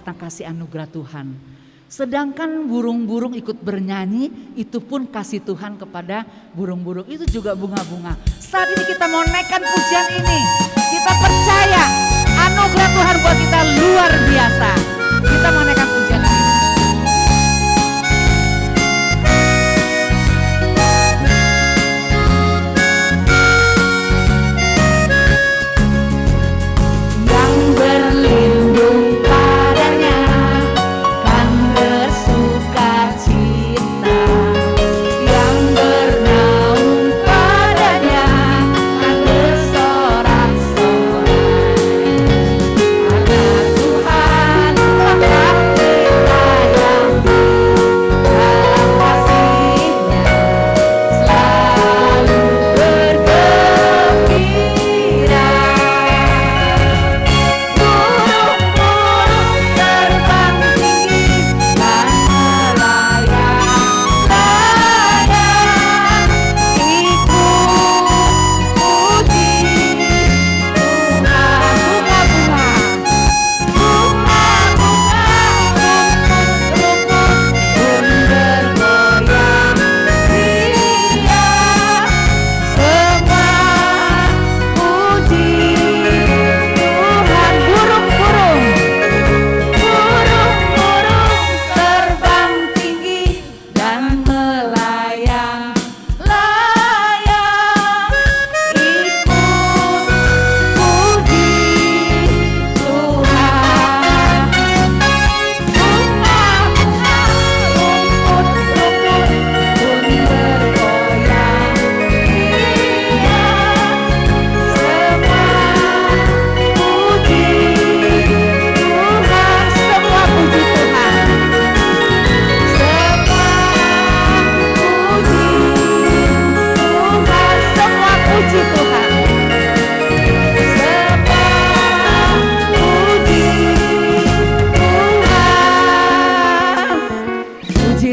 karena kasih anugerah Tuhan. Sedangkan burung-burung ikut bernyanyi, itu pun kasih Tuhan kepada burung-burung. Itu juga bunga-bunga. Saat ini kita mau naikkan pujian ini. Kita percaya anugerah Tuhan buat kita luar biasa. Kita mau naikkan pujian ini.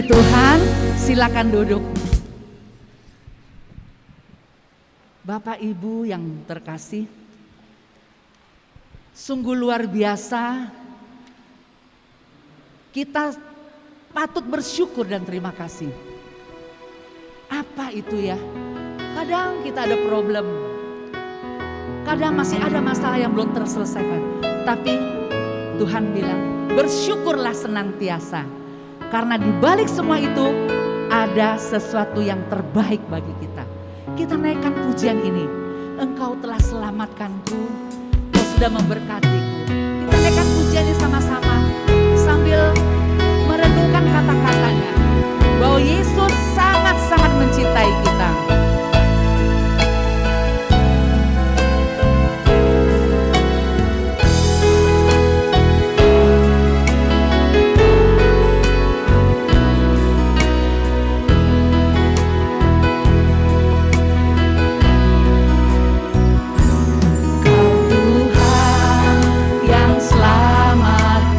Tuhan, silakan duduk. Bapak Ibu yang terkasih, sungguh luar biasa. Kita patut bersyukur dan terima kasih. Apa itu ya? Kadang kita ada problem, kadang masih ada masalah yang belum terselesaikan. Tapi Tuhan bilang, bersyukurlah senantiasa. Karena di balik semua itu ada sesuatu yang terbaik bagi kita. Kita naikkan pujian ini. Engkau telah selamatkanku, Engkau sudah memberkatiku. Kita naikkan pujian ini sama-sama sambil merenungkan kata-katanya. Bahwa Yesus sangat-sangat mencintai kita. Kau Tuhan yang selamat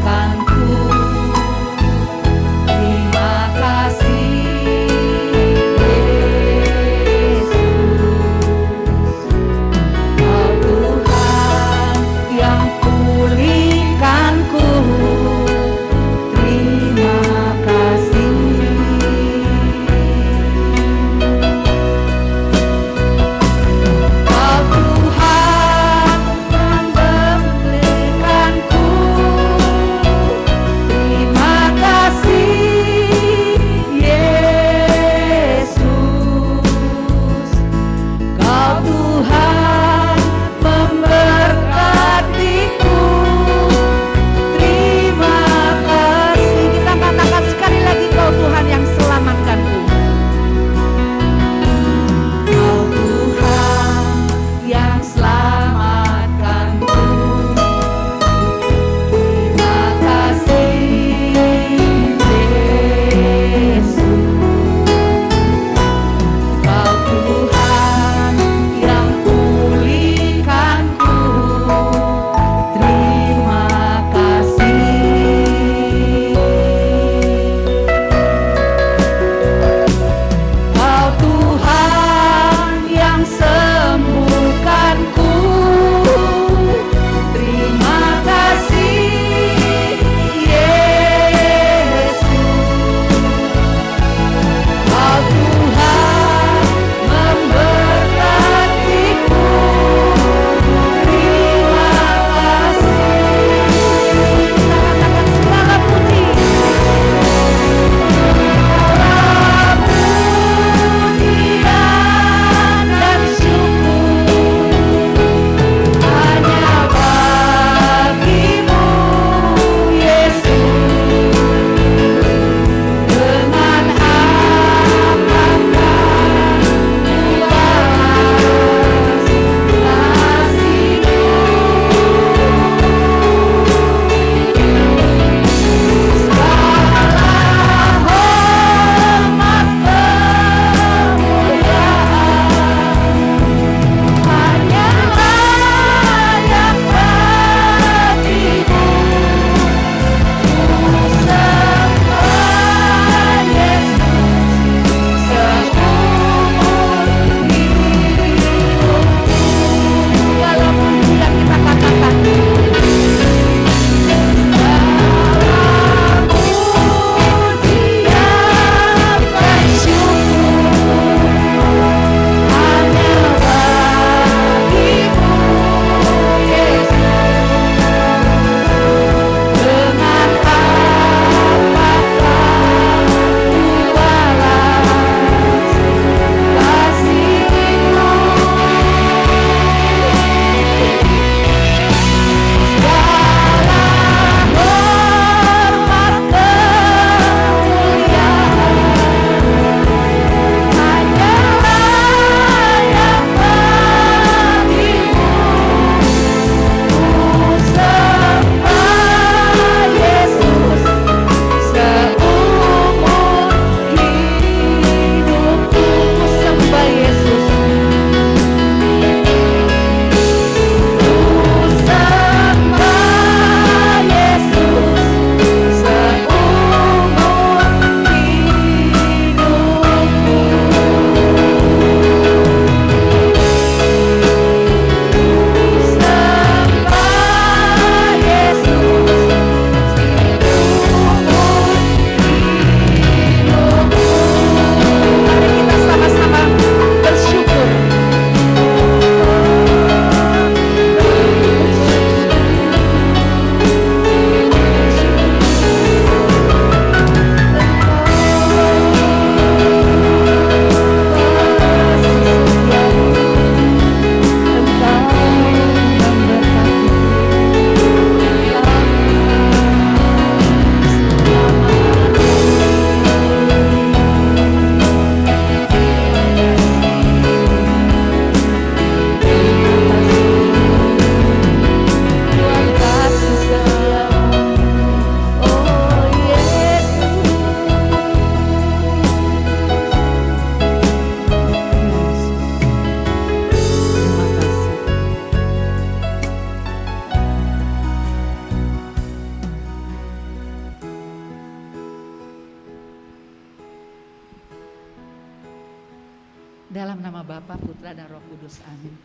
Dalam nama Bapa, Putra, dan Roh Kudus, amin.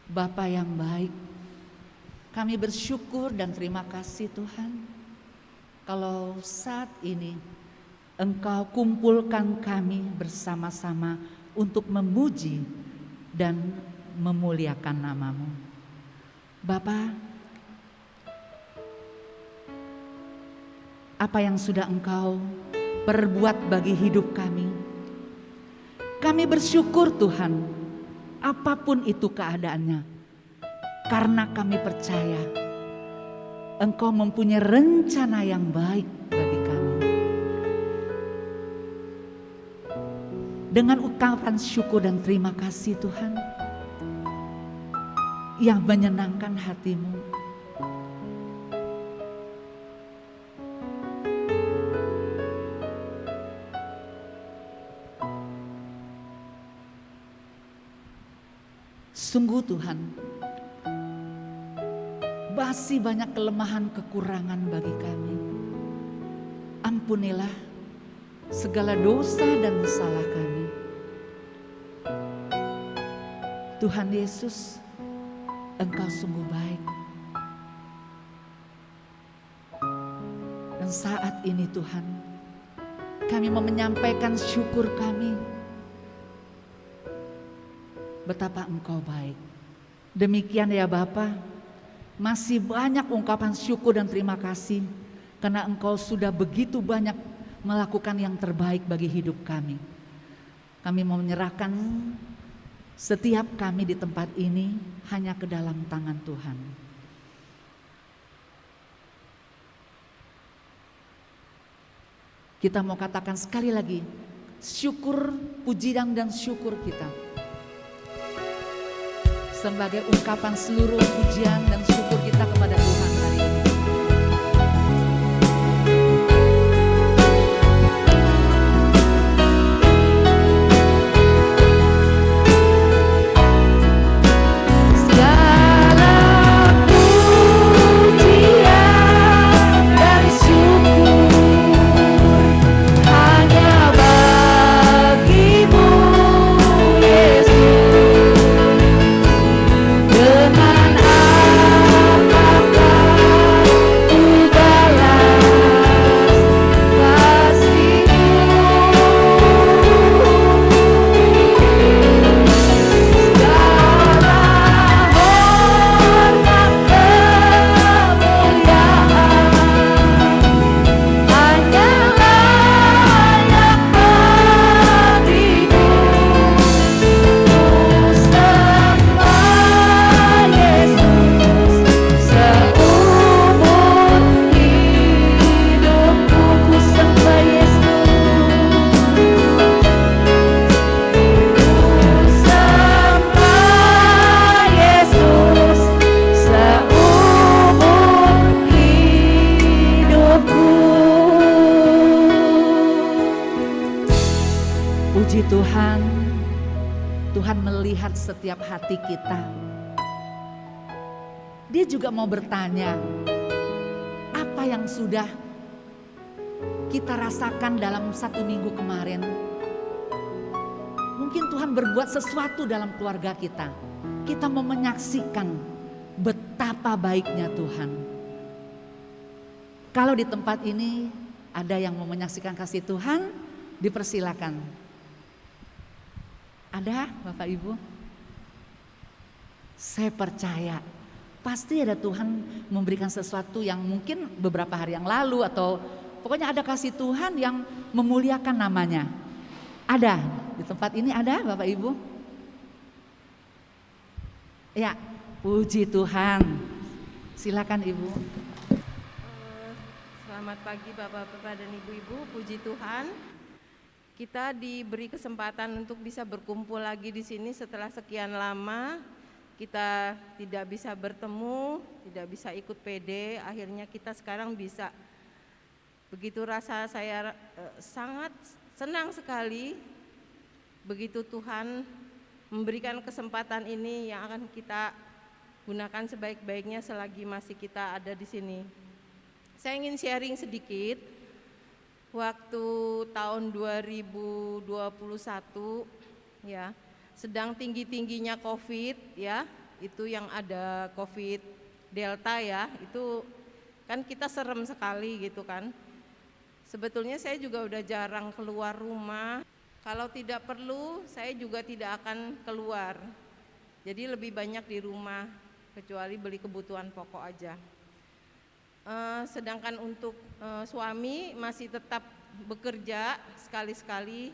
Bapa yang baik, kami bersyukur dan terima kasih Tuhan, kalau saat ini Engkau kumpulkan kami bersama-sama untuk memuji dan memuliakan nama-Mu. Bapa, apa yang sudah Engkau perbuat bagi hidup kami bersyukur Tuhan, apapun itu keadaannya, karena kami percaya Engkau mempunyai rencana yang baik bagi kami. Dengan ucapan syukur dan terima kasih Tuhan, yang menyenangkan hati-Mu, sungguh Tuhan, masih banyak kelemahan kekurangan bagi kami. Ampunilah segala dosa dan salah kami. Tuhan Yesus, Engkau sungguh baik. Dan saat ini Tuhan, kami mau menyampaikan syukur kami. Betapa Engkau baik. Demikian ya Bapa, masih banyak ungkapan syukur dan terima kasih karena Engkau sudah begitu banyak melakukan yang terbaik bagi hidup kami. Kami mau menyerahkan setiap kami di tempat ini hanya ke dalam tangan Tuhan. Kita mau katakan sekali lagi, syukur, pujian dan syukur kita sebagai ungkapan seluruh pujian dan syukur kita kepada Tuhan hari ini. Puji Tuhan, Tuhan melihat setiap hati kita. Dia juga mau bertanya, apa yang sudah kita rasakan dalam 1 minggu kemarin? Mungkin Tuhan berbuat sesuatu dalam keluarga kita. Kita mau menyaksikan betapa baiknya Tuhan. Kalau di tempat ini ada yang mau menyaksikan kasih Tuhan, dipersilakan. Ada Bapak Ibu? Saya percaya pasti ada Tuhan memberikan sesuatu yang mungkin beberapa hari yang lalu atau pokoknya ada kasih Tuhan yang memuliakan namanya. Ada di tempat ini, ada Bapak Ibu? Ya, puji Tuhan. Silakan Ibu. Selamat pagi Bapak-bapak dan Ibu-ibu, puji Tuhan. Kita diberi kesempatan untuk bisa berkumpul lagi di sini setelah sekian lama. Kita tidak bisa bertemu, tidak bisa ikut PD, akhirnya kita sekarang bisa. Begitu rasa saya sangat senang sekali begitu Tuhan memberikan kesempatan ini yang akan kita gunakan sebaik-baiknya selagi masih kita ada di sini. Saya ingin sharing sedikit. Waktu tahun 2021 ya. Sedang tinggi-tingginya COVID ya, itu yang ada COVID Delta ya, itu kan kita serem sekali gitu kan. Sebetulnya saya juga udah jarang keluar rumah. Kalau tidak perlu, saya juga tidak akan keluar. Jadi lebih banyak di rumah, kecuali beli kebutuhan pokok aja. Sedangkan untuk suami masih tetap bekerja, sekali-sekali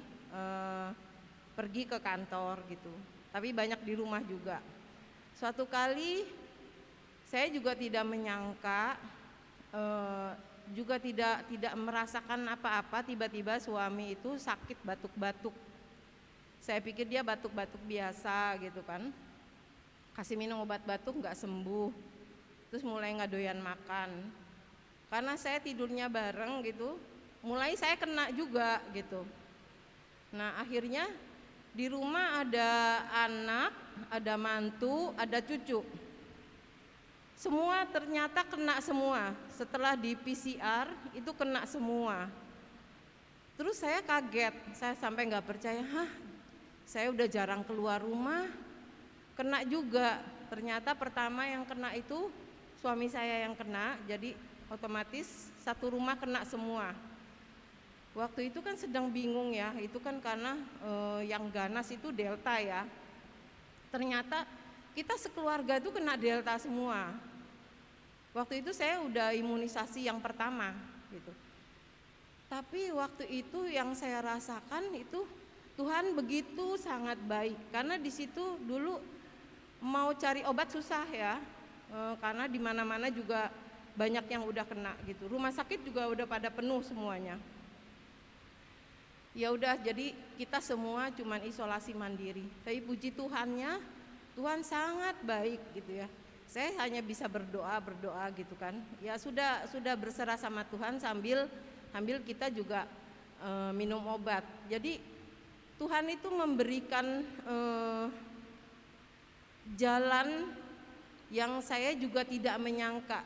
pergi ke kantor gitu. Tapi banyak di rumah juga. Suatu kali saya juga tidak menyangka, juga tidak merasakan apa-apa, tiba-tiba suami itu sakit batuk-batuk. Saya pikir dia batuk-batuk biasa gitu kan. Kasih minum obat batuk nggak sembuh. Terus mulai nggak doyan makan. Karena saya tidurnya bareng gitu, mulai saya kena juga gitu. Nah akhirnya di rumah ada anak, ada mantu, ada cucu. Semua ternyata kena semua. Setelah di PCR itu kena semua. Terus saya kaget, saya sampai nggak percaya, saya udah jarang keluar rumah, kena juga. Ternyata pertama yang kena itu suami saya yang kena, jadi otomatis satu rumah kena semua. Waktu itu kan sedang bingung ya, itu kan karena yang ganas itu Delta ya. Ternyata kita sekeluarga itu kena Delta semua. Waktu itu saya udah imunisasi yang pertama gitu. Tapi waktu itu yang saya rasakan itu Tuhan begitu sangat baik, karena di situ dulu mau cari obat susah ya, karena di mana-mana juga banyak yang udah kena gitu. Rumah sakit juga udah pada penuh semuanya. Ya udah, jadi kita semua cuman isolasi mandiri. Tapi puji Tuhannya, Tuhan sangat baik gitu ya. Saya hanya bisa berdoa gitu kan. Ya sudah berserah sama Tuhan sambil kita juga minum obat. Jadi Tuhan itu memberikan jalan yang saya juga tidak menyangka.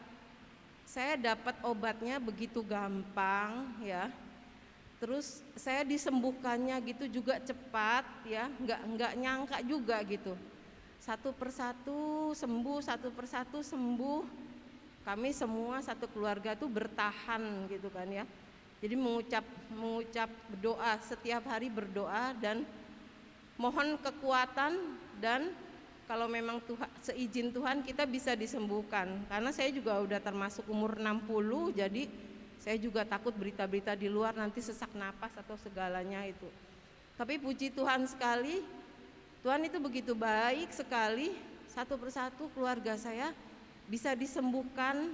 Saya dapat obatnya begitu gampang ya. Terus saya disembuhkannya gitu juga cepat ya, nggak nyangka juga gitu. Satu persatu sembuh. Kami semua satu keluarga tuh bertahan gitu kan ya. Jadi mengucap doa, setiap hari berdoa dan mohon kekuatan, dan kalau memang Tuhan, seizin Tuhan kita bisa disembuhkan. Karena saya juga udah termasuk umur 60, jadi saya juga takut berita-berita di luar nanti sesak napas atau segalanya itu. Tapi puji Tuhan sekali, Tuhan itu begitu baik sekali, satu persatu keluarga saya bisa disembuhkan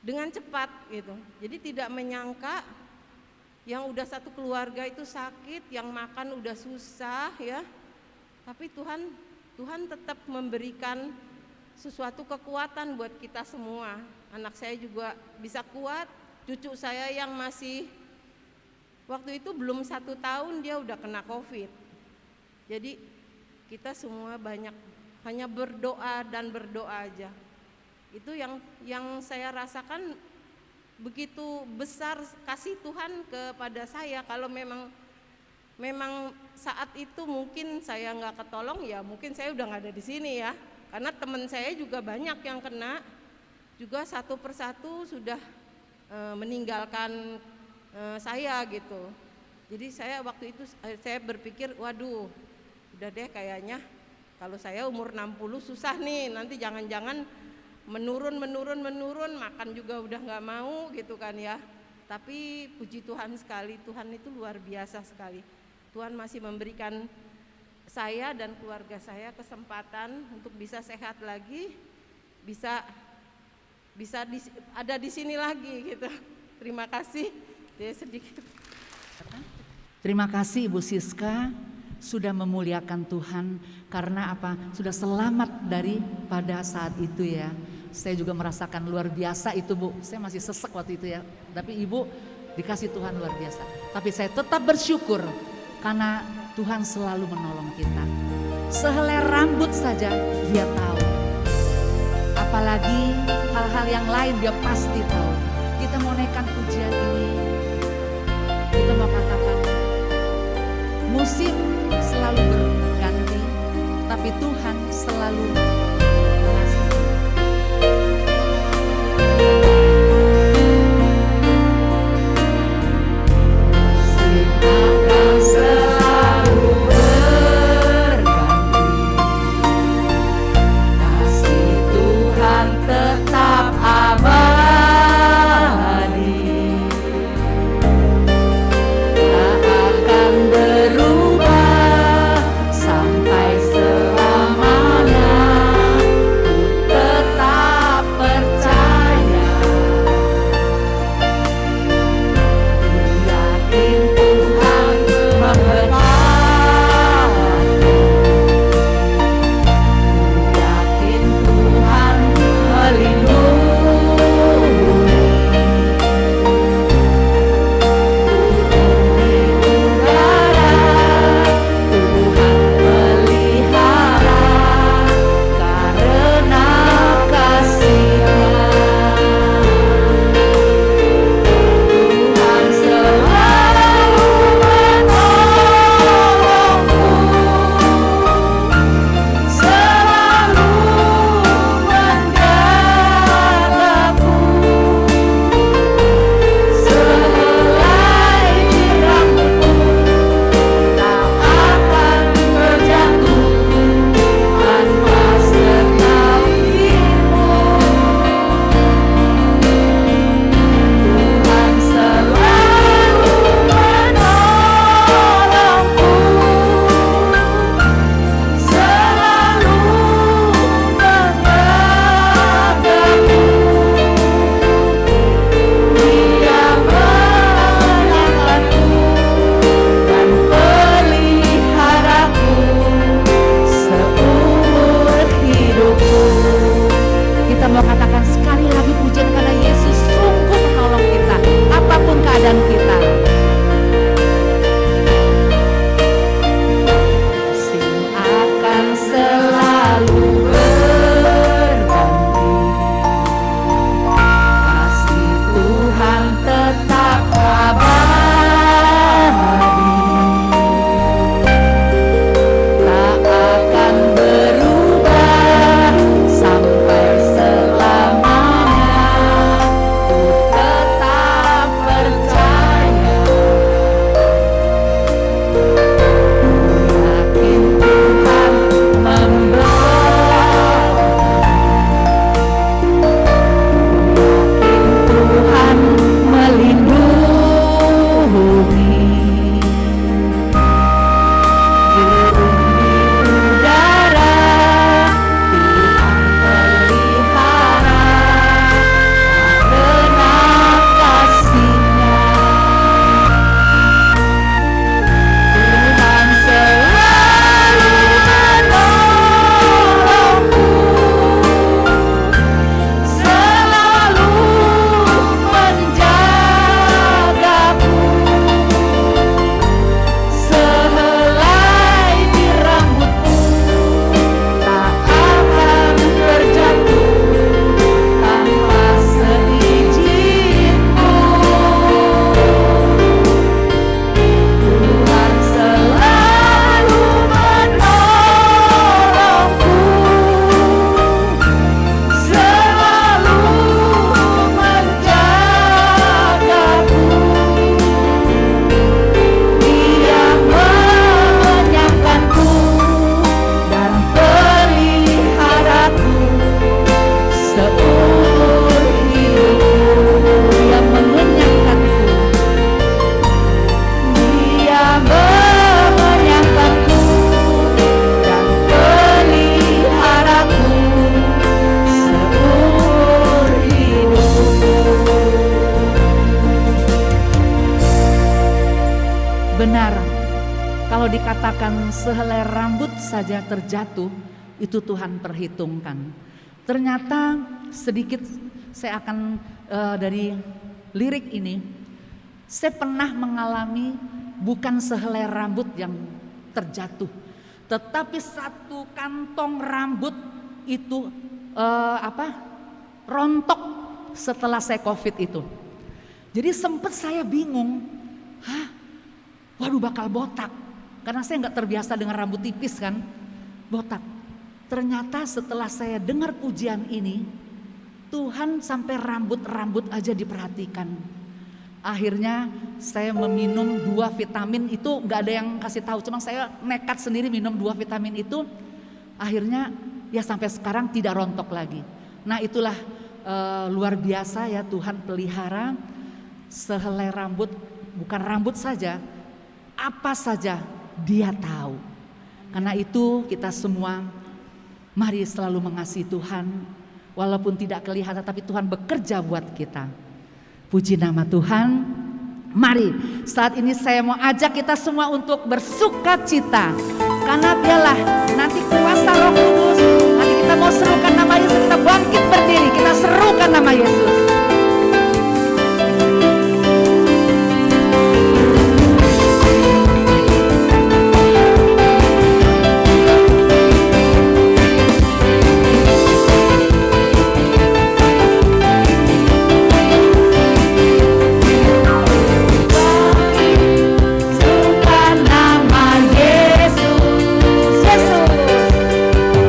dengan cepat gitu. Jadi tidak menyangka yang udah satu keluarga itu sakit, yang makan udah susah ya. Tapi Tuhan tetap memberikan sesuatu kekuatan buat kita semua. Anak saya juga bisa kuat, cucu saya yang masih waktu itu belum 1 tahun dia udah kena COVID. Jadi kita semua hanya berdoa dan berdoa aja. Itu yang saya rasakan, begitu besar kasih Tuhan kepada saya. Kalau memang saat itu mungkin saya nggak ketolong, ya mungkin saya udah nggak ada di sini ya. Karena teman saya juga banyak yang kena, juga satu persatu sudah meninggalkan saya gitu. Jadi saya waktu itu saya berpikir, waduh, udah deh kayaknya kalau saya umur 60 susah nih, nanti jangan-jangan menurun, makan juga udah nggak mau gitu kan ya. Tapi puji Tuhan sekali, Tuhan itu luar biasa sekali. Tuhan masih memberikan saya dan keluarga saya kesempatan untuk bisa sehat lagi, bisa ada di sini lagi gitu. Terima kasih. Dia sedikit. Terima kasih Ibu Siska sudah memuliakan Tuhan, karena apa? Sudah selamat daripada saat itu ya. Saya juga merasakan luar biasa itu Bu. Saya masih sesek waktu itu ya. Tapi Ibu dikasih Tuhan luar biasa. Tapi saya tetap bersyukur karena Tuhan selalu menolong kita. Sehelai rambut saja Dia tahu. Apalagi hal-hal yang lain Dia pasti tahu. Kita mau naikkan pujian ini. Kita mau katakan musim selalu tapi Tuhan selalu mengasihi. Akan selalu berganti, kasih Tuhan tetap abadi, tak akan berubah sampai selamanya. Ku tetap percaya, yakin Tuhan memberkati, yakin Tuhan melindungi, udara Tuhan pelihara karena kasih-Nya. Tuhan selalu menolongku, selalu menjagaku, sehelai rambutku tak akan terjatuh tanpa setahu-Mu. Tuhan selalu menolongku, selalu menjagaku, Dia menyertaku dan peliharaku seumur hidupku. Kita mau katakan sekali lagi pujian karena Yesus sungguh menolong kita apapun keadaan kita. Kasih akan selalu berganti, kasih Tuhan tetap abadi, tak akan berubah sampai selamanya. Ku tetap percaya, yakin Tuhan memberkati, yakin Tuhan melindungi, burung di udara Tuhan pelihara karena kasih-Nya. Tuhan selalu menolongku, selalu menjagaku, sehelai di rambutku tak akan terjatuh tanpa seizin-Mu. Tuhan selalu menolongku, selalu menjagaku, Dia mengenyangkanku dan peliharaku seumur hidupku. Dia mengenyangkanku, Dia mengenyangkanku dan peliharaku seumur hidupku. Benar, kalau dikatakan sehelai rambut saja terjatuh, itu Tuhan perhitungkan. Ternyata sedikit saya akan dari lirik ini, saya pernah mengalami bukan sehelai rambut yang terjatuh, tetapi satu kantong rambut itu rontok setelah saya COVID itu. Jadi sempat saya bingung, waduh bakal botak, karena saya nggak terbiasa dengan rambut tipis kan, botak. Ternyata setelah saya dengar pujian ini, Tuhan sampai rambut-rambut aja diperhatikan. Akhirnya saya meminum 2 vitamin itu, gak ada yang kasih tahu, cuma saya nekat sendiri minum 2 vitamin itu. Akhirnya ya sampai sekarang tidak rontok lagi. Nah itulah luar biasa ya, Tuhan pelihara sehelai rambut, bukan rambut saja, apa saja Dia tahu. Karena itu kita semua mari selalu mengasihi Tuhan, walaupun tidak kelihatan tapi Tuhan bekerja buat kita. Puji nama Tuhan. Mari saat ini saya mau ajak kita semua untuk bersuka cita, karena biarlah nanti kuasa Roh Kudus. Nanti kita mau serukan nama Yesus, kita bangkit berdiri, kita serukan nama Yesus.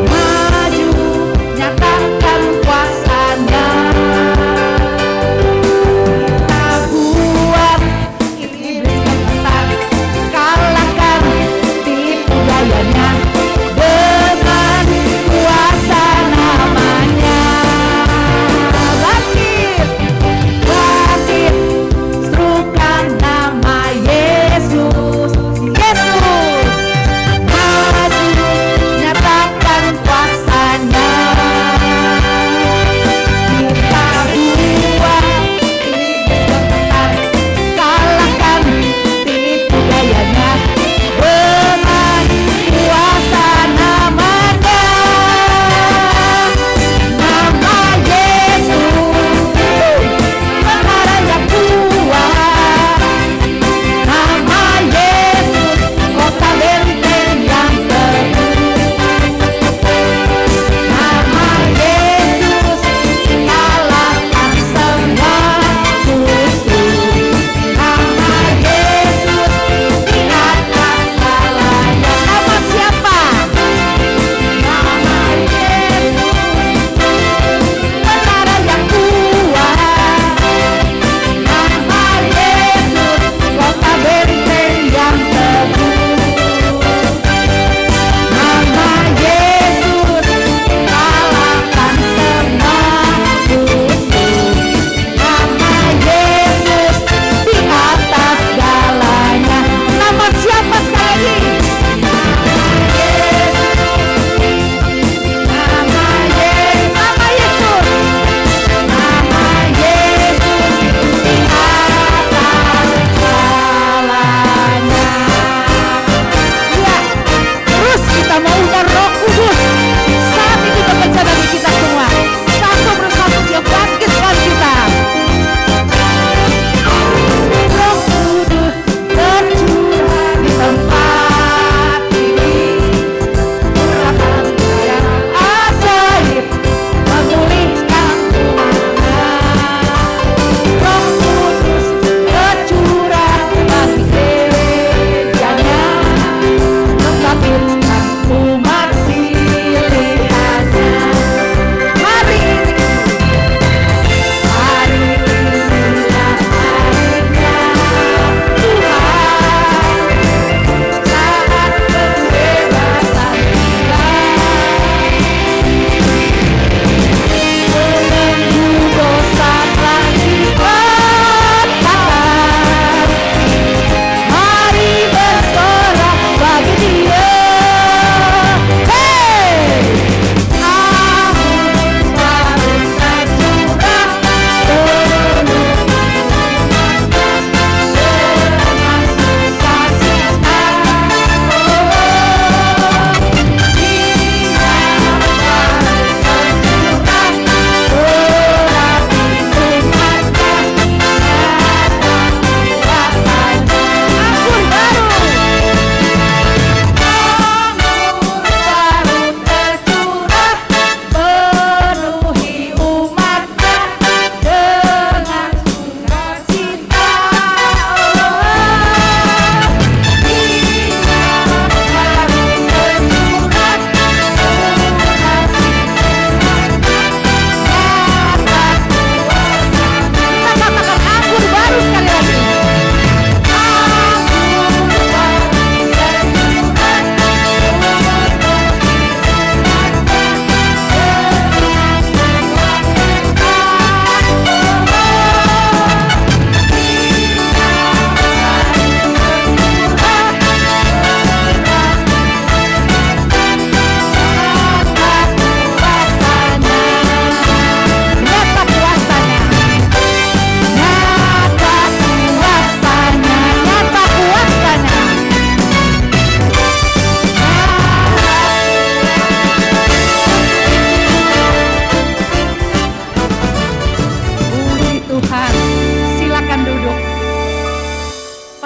Maju nyatakan kuasa-Nya.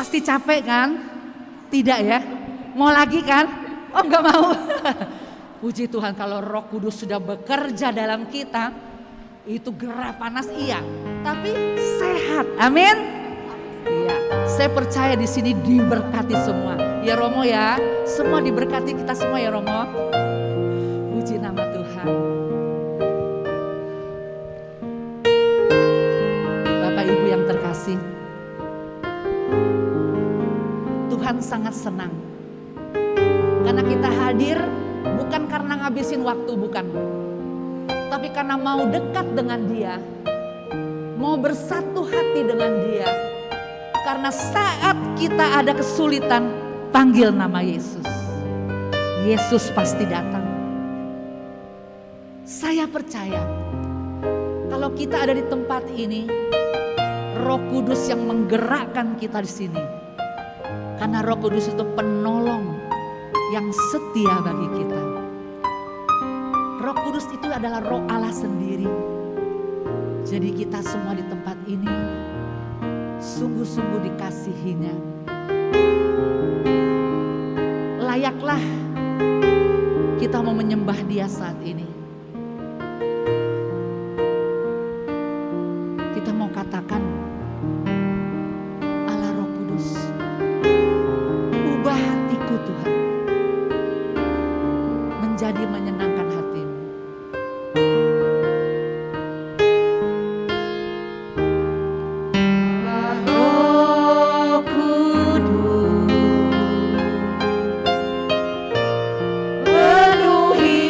Pasti capek kan? Tidak ya? Mau lagi kan? Oh enggak mau. Puji Tuhan kalau Roh Kudus sudah bekerja dalam kita, itu gerah panas iya, tapi sehat. Amin. Iya, saya percaya di sini diberkati semua. Ya Romo ya, semua diberkati kita semua ya Romo. Puji nama Tuhan. Bapak Ibu yang terkasih, Tuhan sangat senang karena kita hadir bukan karena ngabisin waktu, bukan, tapi karena mau dekat dengan Dia, mau bersatu hati dengan Dia. Karena saat kita ada kesulitan, panggil nama Yesus. Yesus pasti datang. Saya percaya kalau kita ada di tempat ini, Roh Kudus yang menggerakkan kita di sini. Karena Roh Kudus itu penolong yang setia bagi kita. Roh Kudus itu adalah Roh Allah sendiri. Jadi kita semua di tempat ini sungguh-sungguh dikasihinya. Layaklah kita mau menyembah Dia saat ini. Kita mau katakan, Allah Roh Kudus, ubah hatiku Tuhan menjadi menyenangkan hati-Mu. Roh Kudus, penuhi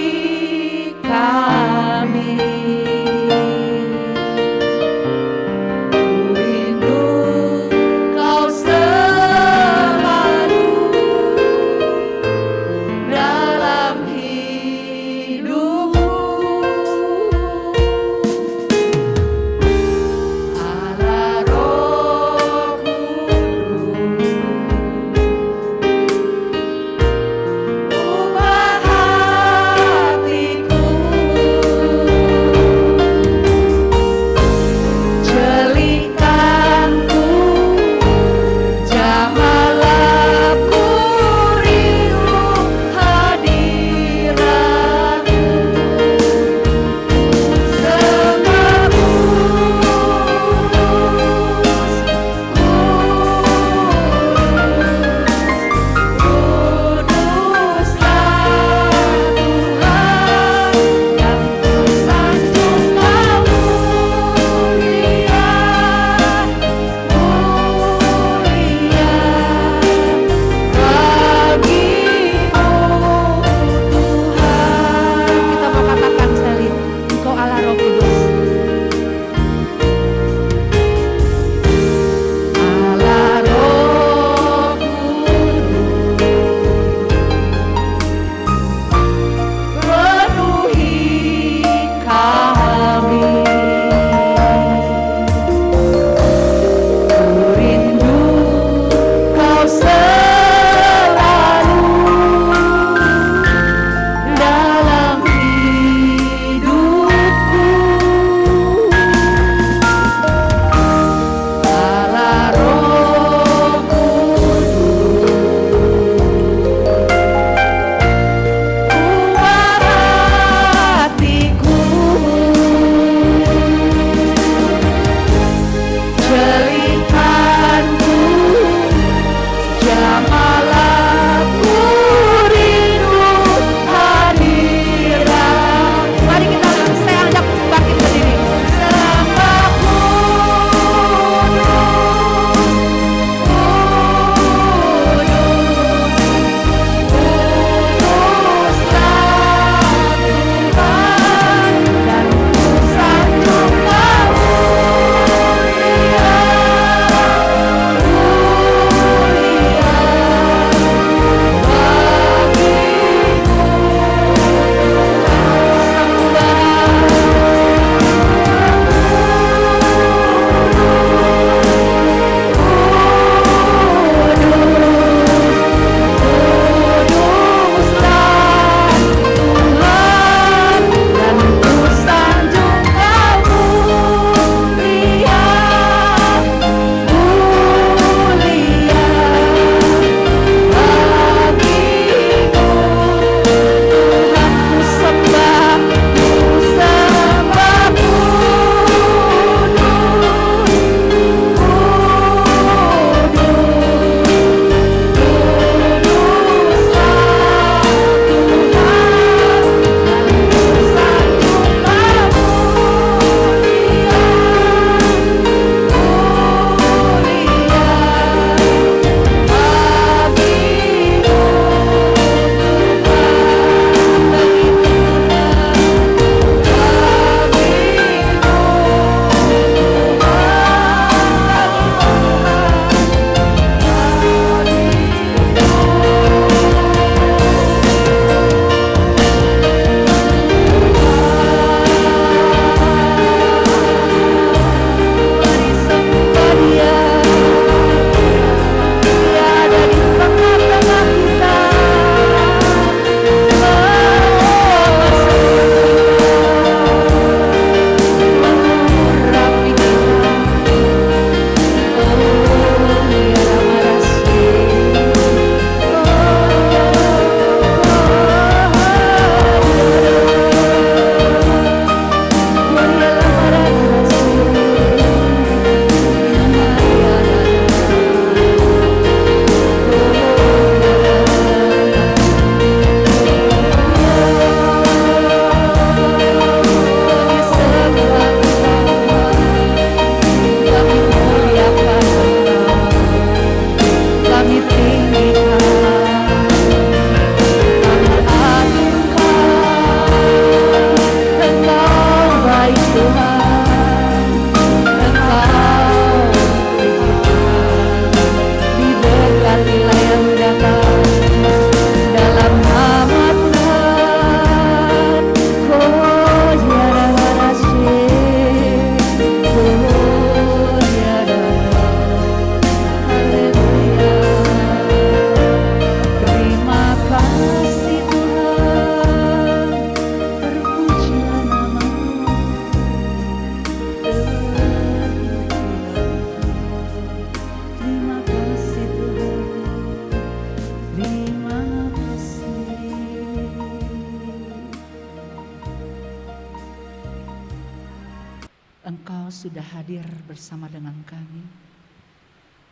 sudah hadir bersama dengan kami,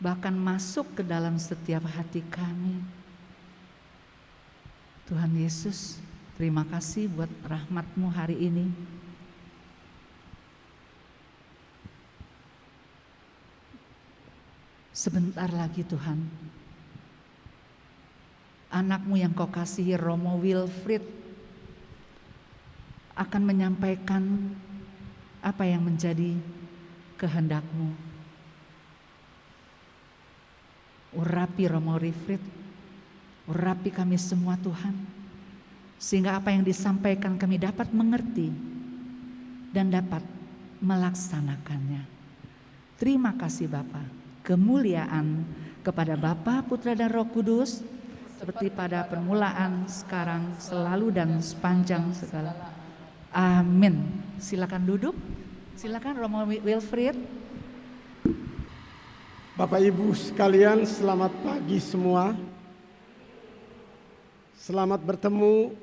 bahkan masuk ke dalam setiap hati kami. Tuhan Yesus, terima kasih buat rahmat-Mu hari ini. Sebentar lagi Tuhan, anak-Mu yang Kau kasihi, Romo Wilfried, akan menyampaikan apa yang menjadi kehendak-Mu. Urapi Romo Wilfried, urapi kami semua Tuhan, sehingga apa yang disampaikan kami dapat mengerti dan dapat melaksanakannya. Terima kasih Bapa. Kemuliaan kepada Bapa, Putra dan Roh Kudus, seperti pada permulaan, sekarang, selalu dan sepanjang segala. Amin. Silakan duduk. Silakan Romo Wilfried. Bapak Ibu sekalian, selamat pagi semua. Selamat bertemu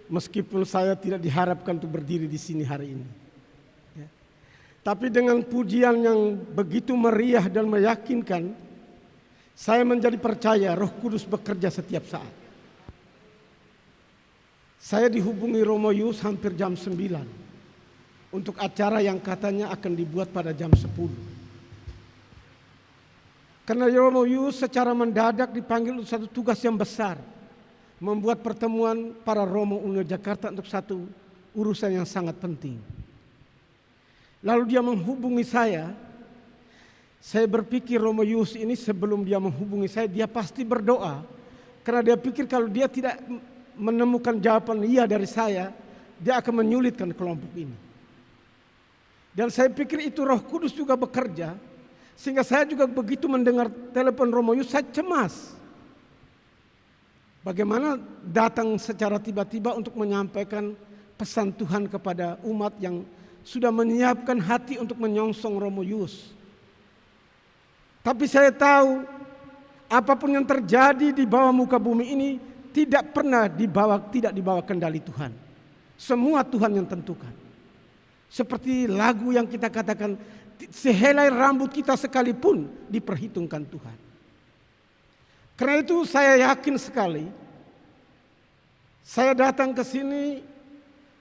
meskipun saya tidak diharapkan untuk berdiri di sini hari ini. Tapi dengan pujian yang begitu meriah dan meyakinkan, saya menjadi percaya Roh Kudus bekerja setiap saat. Saya dihubungi Romo Yus hampir jam 9 untuk acara yang katanya akan dibuat pada jam 10. Karena Romo Yus secara mendadak dipanggil untuk satu tugas yang besar, membuat pertemuan para Romo Unia Jakarta untuk satu urusan yang sangat penting. Lalu dia menghubungi saya berpikir Romo Yus ini sebelum dia menghubungi saya, dia pasti berdoa. Karena dia pikir kalau dia tidak menemukan jawaban iya dari saya, dia akan menyulitkan kelompok ini. Dan saya pikir itu Roh Kudus juga bekerja, sehingga saya juga begitu mendengar telepon Romo Yus, saya cemas. Bagaimana datang secara tiba-tiba untuk menyampaikan pesan Tuhan kepada umat yang sudah menyiapkan hati untuk menyongsong Romo Yus. Tapi saya tahu apapun yang terjadi di bawah muka bumi ini tidak dibawa kendali Tuhan. Semua Tuhan yang tentukan. Seperti lagu yang kita katakan, sehelai rambut kita sekalipun diperhitungkan Tuhan. Karena itu saya yakin sekali, saya datang ke sini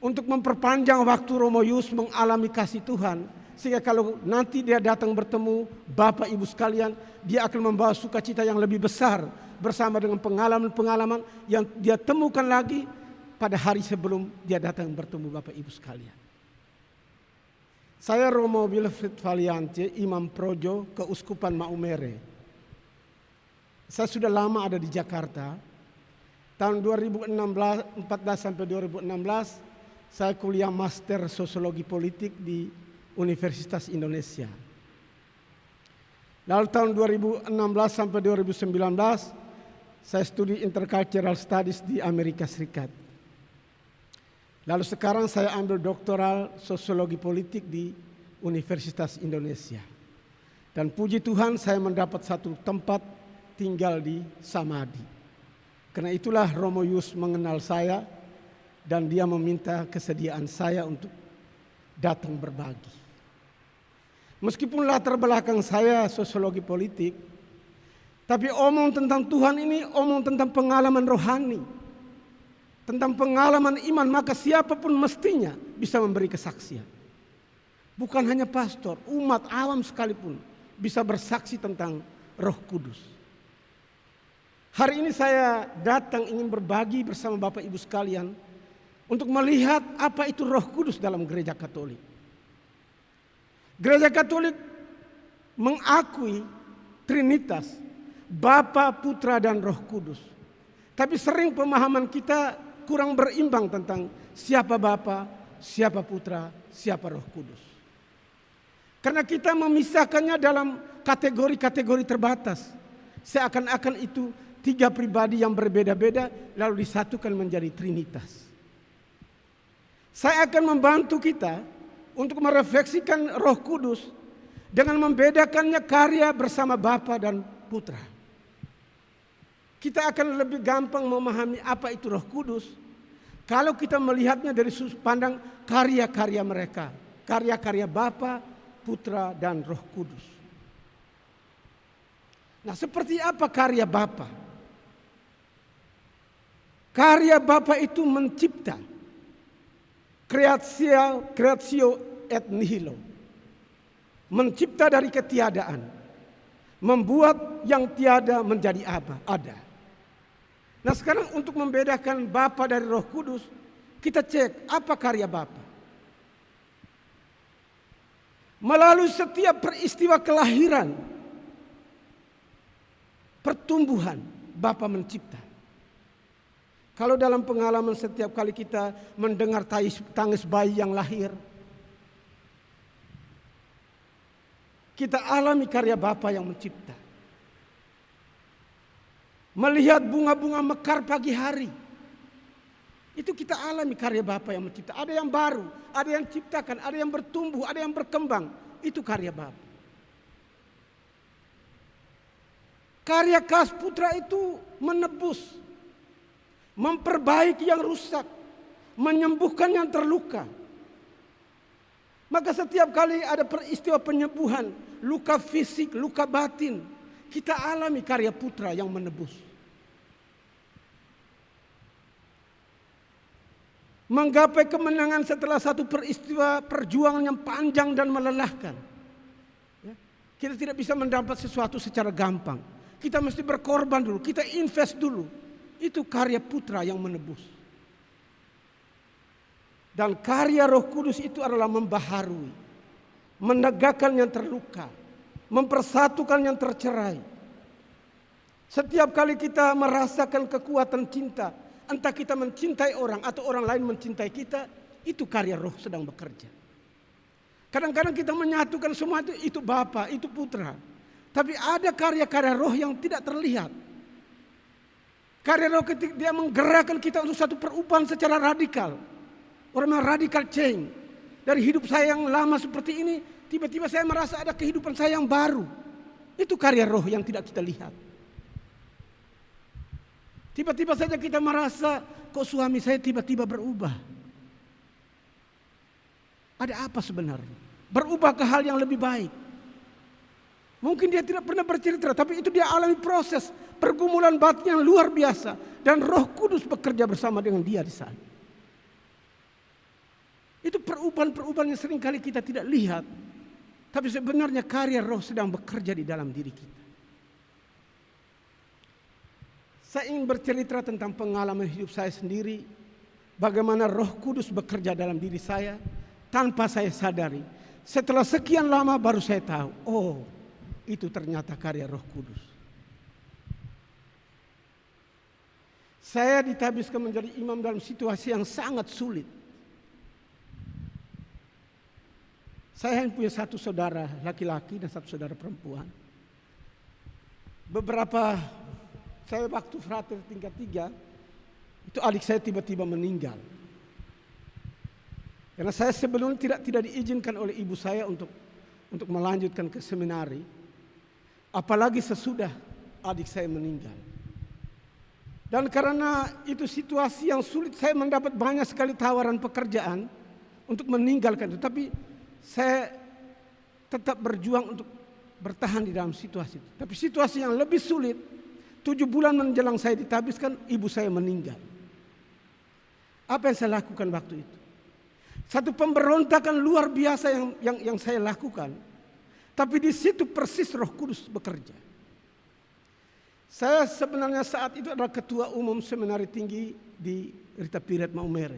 untuk memperpanjang waktu Romo Yus mengalami kasih Tuhan. Sehingga kalau nanti dia datang bertemu Bapak Ibu sekalian, dia akan membawa sukacita yang lebih besar bersama dengan pengalaman-pengalaman yang dia temukan lagi pada hari sebelum dia datang bertemu Bapak Ibu sekalian. Saya Romo Wilfried Valiante, Imam Projo Keuskupan Maumere. Saya sudah lama ada di Jakarta. Tahun 2014 sampai 2016 saya kuliah Master Sosiologi Politik di Universitas Indonesia. Lalu tahun 2016 sampai 2019 saya studi Intercultural Studies di Amerika Serikat. Lalu sekarang saya ambil doktoral Sosiologi Politik di Universitas Indonesia. Dan puji Tuhan saya mendapat satu tempat tinggal di Samadhi. Karena itulah Romo Yus mengenal saya dan dia meminta kesediaan saya untuk datang berbagi. Meskipun latar belakang saya sosiologi politik, tapi omong tentang Tuhan ini omong tentang pengalaman rohani, tentang pengalaman iman, maka siapapun mestinya bisa memberi kesaksian. Bukan hanya pastor, umat awam sekalipun bisa bersaksi tentang Roh Kudus. Hari ini saya datang ingin berbagi bersama Bapak Ibu sekalian untuk melihat apa itu Roh Kudus dalam gereja Katolik. Gereja Katolik mengakui Trinitas, Bapa, Putra, dan Roh Kudus. Tapi sering pemahaman kita kurang berimbang tentang siapa Bapa, siapa Putra, siapa Roh Kudus. Karena kita memisahkannya dalam kategori-kategori terbatas. Seakan-akan itu tiga pribadi yang berbeda-beda lalu disatukan menjadi Trinitas. Saya akan membantu kita untuk merefleksikan Roh Kudus dengan membedakannya karya bersama Bapa dan Putra. Kita akan lebih gampang memahami apa itu Roh Kudus kalau kita melihatnya dari sudut pandang karya-karya mereka, karya-karya Bapa Putra, dan Roh Kudus. Nah, seperti apa karya Bapa? Karya Bapa itu mencipta. Creatio et nihilo. Mencipta dari ketiadaan. Membuat yang tiada menjadi ada. Nah, sekarang untuk membedakan Bapa dari Roh Kudus, kita cek apa karya Bapa. Melalui setiap peristiwa kelahiran, pertumbuhan, Bapa mencipta. Kalau dalam pengalaman setiap kali kita mendengar tangis bayi yang lahir, kita alami karya Bapa yang mencipta. Melihat bunga-bunga mekar pagi hari, itu kita alami karya Bapa yang mencipta. Ada yang baru, ada yang ciptakan, ada yang bertumbuh, ada yang berkembang. Itu karya Bapa. Karya Kas Putra itu menebus, memperbaiki yang rusak, menyembuhkan yang terluka. Maka setiap kali ada peristiwa penyembuhan, luka fisik, luka batin, kita alami karya Putra yang menebus. Menggapai kemenangan setelah satu peristiwa perjuangan yang panjang dan melelahkan. Kita tidak bisa mendapat sesuatu secara gampang. Kita mesti berkorban dulu, kita invest dulu. Itu karya Putra yang menebus. Dan karya Roh Kudus itu adalah membaharui, menegakkan yang terluka, mempersatukan yang tercerai. Setiap kali kita merasakan kekuatan cinta, entah kita mencintai orang atau orang lain mencintai kita, itu karya Roh sedang bekerja. Kadang-kadang kita menyatukan semua itu Bapa, itu Putra. Tapi ada karya-karya Roh yang tidak terlihat. Karya Roh ketika dia menggerakkan kita untuk satu perubahan secara radikal. Orang radical change. Dari hidup saya yang lama seperti ini, tiba-tiba saya merasa ada kehidupan saya yang baru. Itu karya Roh yang tidak kita lihat. Tiba-tiba saja kita merasa, kok suami saya tiba-tiba berubah. Ada apa sebenarnya? Berubah ke hal yang lebih baik. Mungkin dia tidak pernah bercerita, tapi itu dia alami proses pergumulan batin yang luar biasa. Dan Roh Kudus bekerja bersama dengan dia di sana. Itu perubahan-perubahan yang seringkali kita tidak lihat. Tapi sebenarnya karya Roh sedang bekerja di dalam diri kita. Saya ingin bercerita tentang pengalaman hidup saya sendiri. Bagaimana Roh Kudus bekerja dalam diri saya tanpa saya sadari. Setelah sekian lama baru saya tahu, oh itu ternyata karya Roh Kudus. Saya ditabiskan menjadi imam dalam situasi yang sangat sulit. Saya punya satu saudara laki-laki dan satu saudara perempuan. Saya waktu frater tingkat 3, itu adik saya tiba-tiba meninggal. Karena saya sebelumnya tidak diizinkan oleh ibu saya untuk melanjutkan ke seminari. Apalagi sesudah adik saya meninggal. Dan karena itu situasi yang sulit, saya mendapat banyak sekali tawaran pekerjaan untuk meninggalkan itu. Tapi saya tetap berjuang untuk bertahan di dalam situasi itu. Tapi situasi yang lebih sulit, 7 bulan menjelang saya ditabiskan, ibu saya meninggal. Apa yang saya lakukan waktu itu? Satu pemberontakan luar biasa yang saya lakukan. Tapi di situ persis Roh Kudus bekerja. Saya sebenarnya saat itu adalah ketua umum seminari tinggi di Rita Piret Maumere.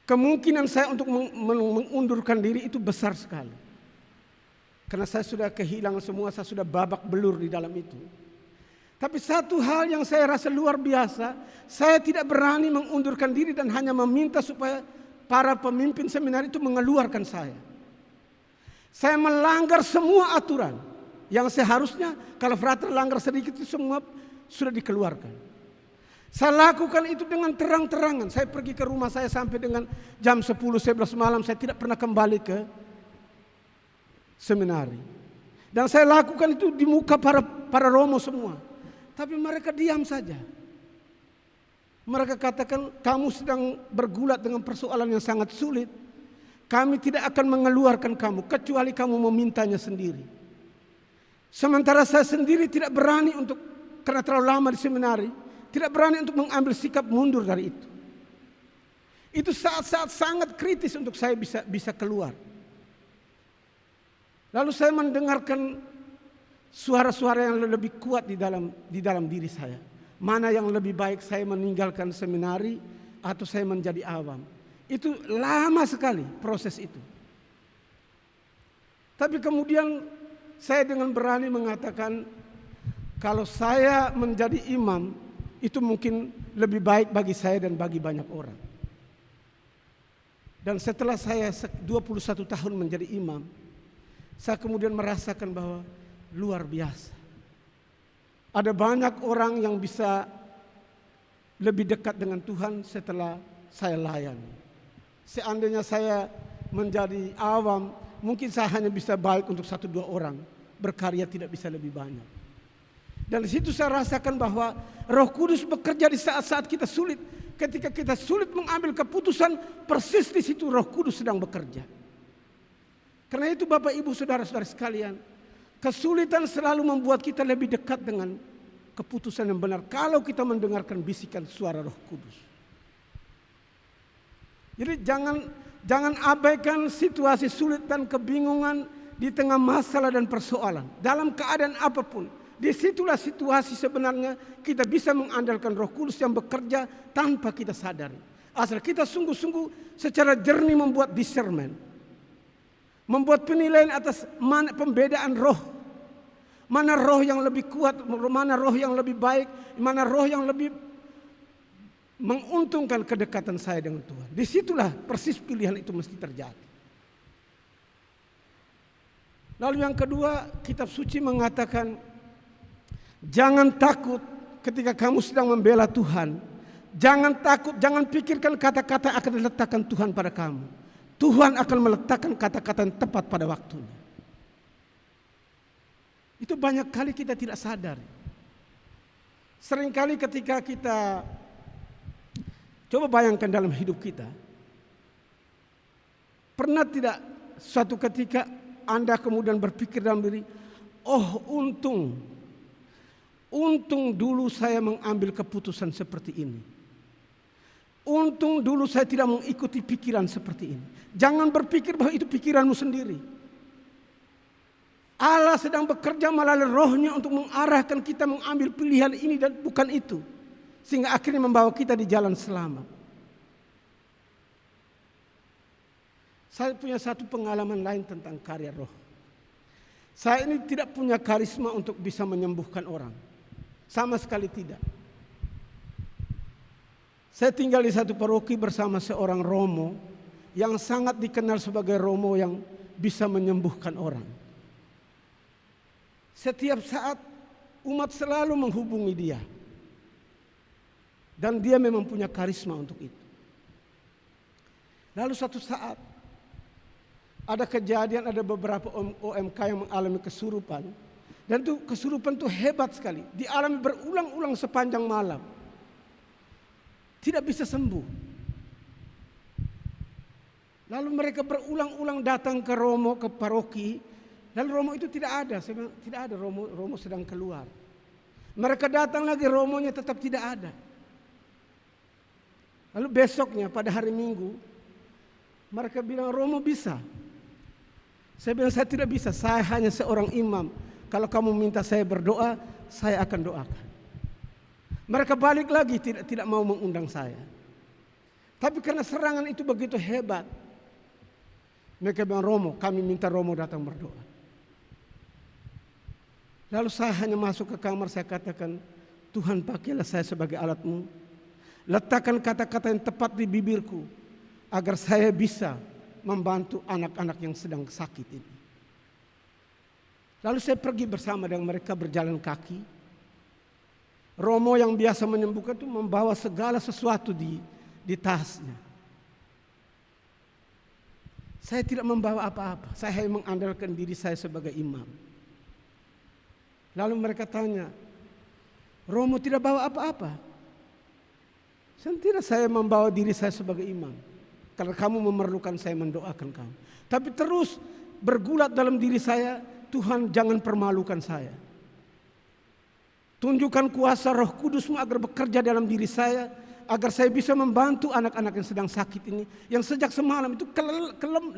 Kemungkinan saya untuk mengundurkan diri itu besar sekali. Karena saya sudah kehilangan semua, saya sudah babak belur di dalam itu. Tapi satu hal yang saya rasa luar biasa, saya tidak berani mengundurkan diri dan hanya meminta supaya para pemimpin seminar itu mengeluarkan saya. Saya melanggar semua aturan yang seharusnya kalau frater langgar sedikit itu semua sudah dikeluarkan. Saya lakukan itu dengan terang-terangan. Saya pergi ke rumah saya sampai dengan jam 10-11 malam, saya tidak pernah kembali ke seminari. Dan saya lakukan itu di muka para romo semua. Tapi mereka diam saja. Mereka katakan, kamu sedang bergulat dengan persoalan yang sangat sulit. Kami tidak akan mengeluarkan kamu kecuali kamu memintanya sendiri. Sementara saya sendiri tidak berani untuk, karena terlalu lama di seminari, tidak berani untuk mengambil sikap mundur dari itu. Itu saat-saat sangat kritis untuk saya bisa keluar. Lalu saya mendengarkan suara-suara yang lebih kuat di dalam diri saya. Mana yang lebih baik, saya meninggalkan seminari atau saya menjadi awam. Itu lama sekali proses itu. Tapi kemudian saya dengan berani mengatakan, kalau saya menjadi imam, itu mungkin lebih baik bagi saya dan bagi banyak orang. Dan setelah saya 21 tahun menjadi imam, saya kemudian merasakan bahwa luar biasa. Ada banyak orang yang bisa lebih dekat dengan Tuhan setelah saya layani. Seandainya saya menjadi awam, mungkin saya hanya bisa baik untuk 1-2 orang, berkarya tidak bisa lebih banyak. Dan di situ saya rasakan bahwa Roh Kudus bekerja di saat-saat kita sulit. Ketika kita sulit mengambil keputusan, persis di situ Roh Kudus sedang bekerja. Karena itu Bapak Ibu Saudara-saudara sekalian, kesulitan selalu membuat kita lebih dekat dengan keputusan yang benar kalau kita mendengarkan bisikan suara Roh Kudus. Jadi jangan abaikan situasi sulit dan kebingungan di tengah masalah dan persoalan. Dalam keadaan apapun, disitulah situasi sebenarnya kita bisa mengandalkan Roh Kudus yang bekerja tanpa kita sadari. Asal kita sungguh-sungguh secara jernih membuat discernment, membuat penilaian atas mana pembedaan roh. Mana roh yang lebih kuat, mana roh yang lebih baik, mana roh yang lebih menguntungkan kedekatan saya dengan Tuhan. Disitulah persis pilihan itu mesti terjadi. Lalu yang kedua, kitab suci mengatakan, jangan takut ketika kamu sedang membela Tuhan. Jangan takut, jangan pikirkan kata-kata akan diletakkan Tuhan pada kamu. Tuhan akan meletakkan kata-kata yang tepat pada waktunya. Itu banyak kali kita tidak sadar. Seringkali ketika kita coba bayangkan dalam hidup kita, pernah tidak suatu ketika Anda kemudian berpikir dalam diri, oh untung dulu saya mengambil keputusan seperti ini. Untung dulu saya tidak mengikuti pikiran seperti ini. Jangan berpikir bahwa itu pikiranmu sendiri. Allah sedang bekerja melalui rohnya untuk mengarahkan kita mengambil pilihan ini dan bukan itu. Sehingga akhirnya membawa kita di jalan selamat. Saya punya satu pengalaman lain tentang karya roh. Saya ini tidak punya karisma untuk bisa menyembuhkan orang. Sama sekali tidak. Saya tinggal di satu paroki bersama seorang romo yang sangat dikenal sebagai romo yang bisa menyembuhkan orang. Setiap saat umat selalu menghubungi dia. Dan dia memang punya karisma untuk itu. Lalu suatu saat ada kejadian, ada beberapa OMK yang mengalami kesurupan. Dan itu kesurupan itu hebat sekali. Dialami berulang-ulang sepanjang malam. Tidak bisa sembuh. Lalu mereka berulang-ulang datang ke romo, ke paroki. Lalu romo itu tidak ada, tidak ada, romo sedang keluar. Mereka datang lagi, romonya tetap tidak ada. Lalu besoknya pada hari Minggu, mereka bilang romo bisa. Saya bilang saya tidak bisa, saya hanya seorang imam. Kalau kamu minta saya berdoa, saya akan doakan. Mereka balik lagi, tidak mau mengundang saya. Tapi karena serangan itu begitu hebat, mereka bilang romo, kami minta romo datang berdoa. Lalu saya hanya masuk ke kamar, saya katakan, Tuhan pakailah saya sebagai alat-Mu. Letakkan kata-kata yang tepat di bibirku, agar saya bisa membantu anak-anak yang sedang sakit ini. Lalu saya pergi bersama dengan mereka berjalan kaki. Romo yang biasa menyembuhkan itu membawa segala sesuatu di tasnya. Saya tidak membawa apa-apa, saya hanya mengandalkan diri saya sebagai imam. Lalu mereka tanya, Romo tidak bawa apa-apa? Tidak saya membawa diri saya sebagai imam. Karena kamu memerlukan saya mendoakan kamu. Tapi terus bergulat dalam diri saya, Tuhan jangan permalukan saya. Tunjukkan kuasa Roh Kudus-Mu agar bekerja dalam diri saya, agar saya bisa membantu anak-anak yang sedang sakit ini, yang sejak semalam itu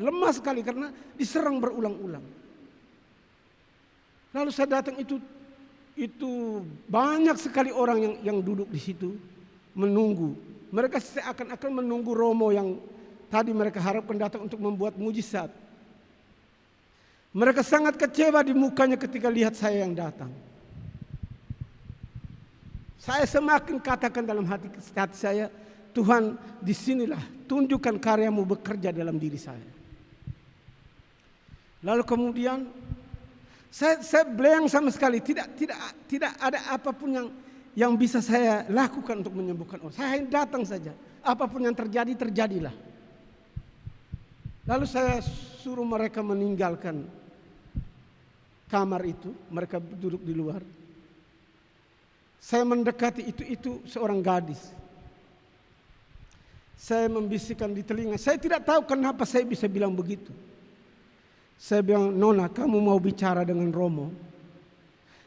lemah sekali karena diserang berulang-ulang. Lalu saya datang, itu banyak sekali orang yang duduk di situ menunggu. Mereka seakan-akan menunggu Romo yang tadi mereka harapkan datang untuk membuat mujizat. Mereka sangat kecewa di mukanya ketika lihat saya yang datang. Saya semakin katakan dalam hati saya, Tuhan, disinilah tunjukkan karya-Mu bekerja dalam diri saya. Lalu kemudian saya blank sama sekali, tidak ada apapun yang bisa saya lakukan untuk menyembuhkan orang. Saya hanya datang saja, apapun yang terjadi, terjadilah. Lalu saya suruh mereka meninggalkan kamar itu, mereka duduk di luar. Saya mendekati itu seorang gadis. Saya membisikkan di telinga. Saya tidak tahu kenapa saya bisa bilang begitu. Saya bilang, Nona, kamu mau bicara dengan Romo?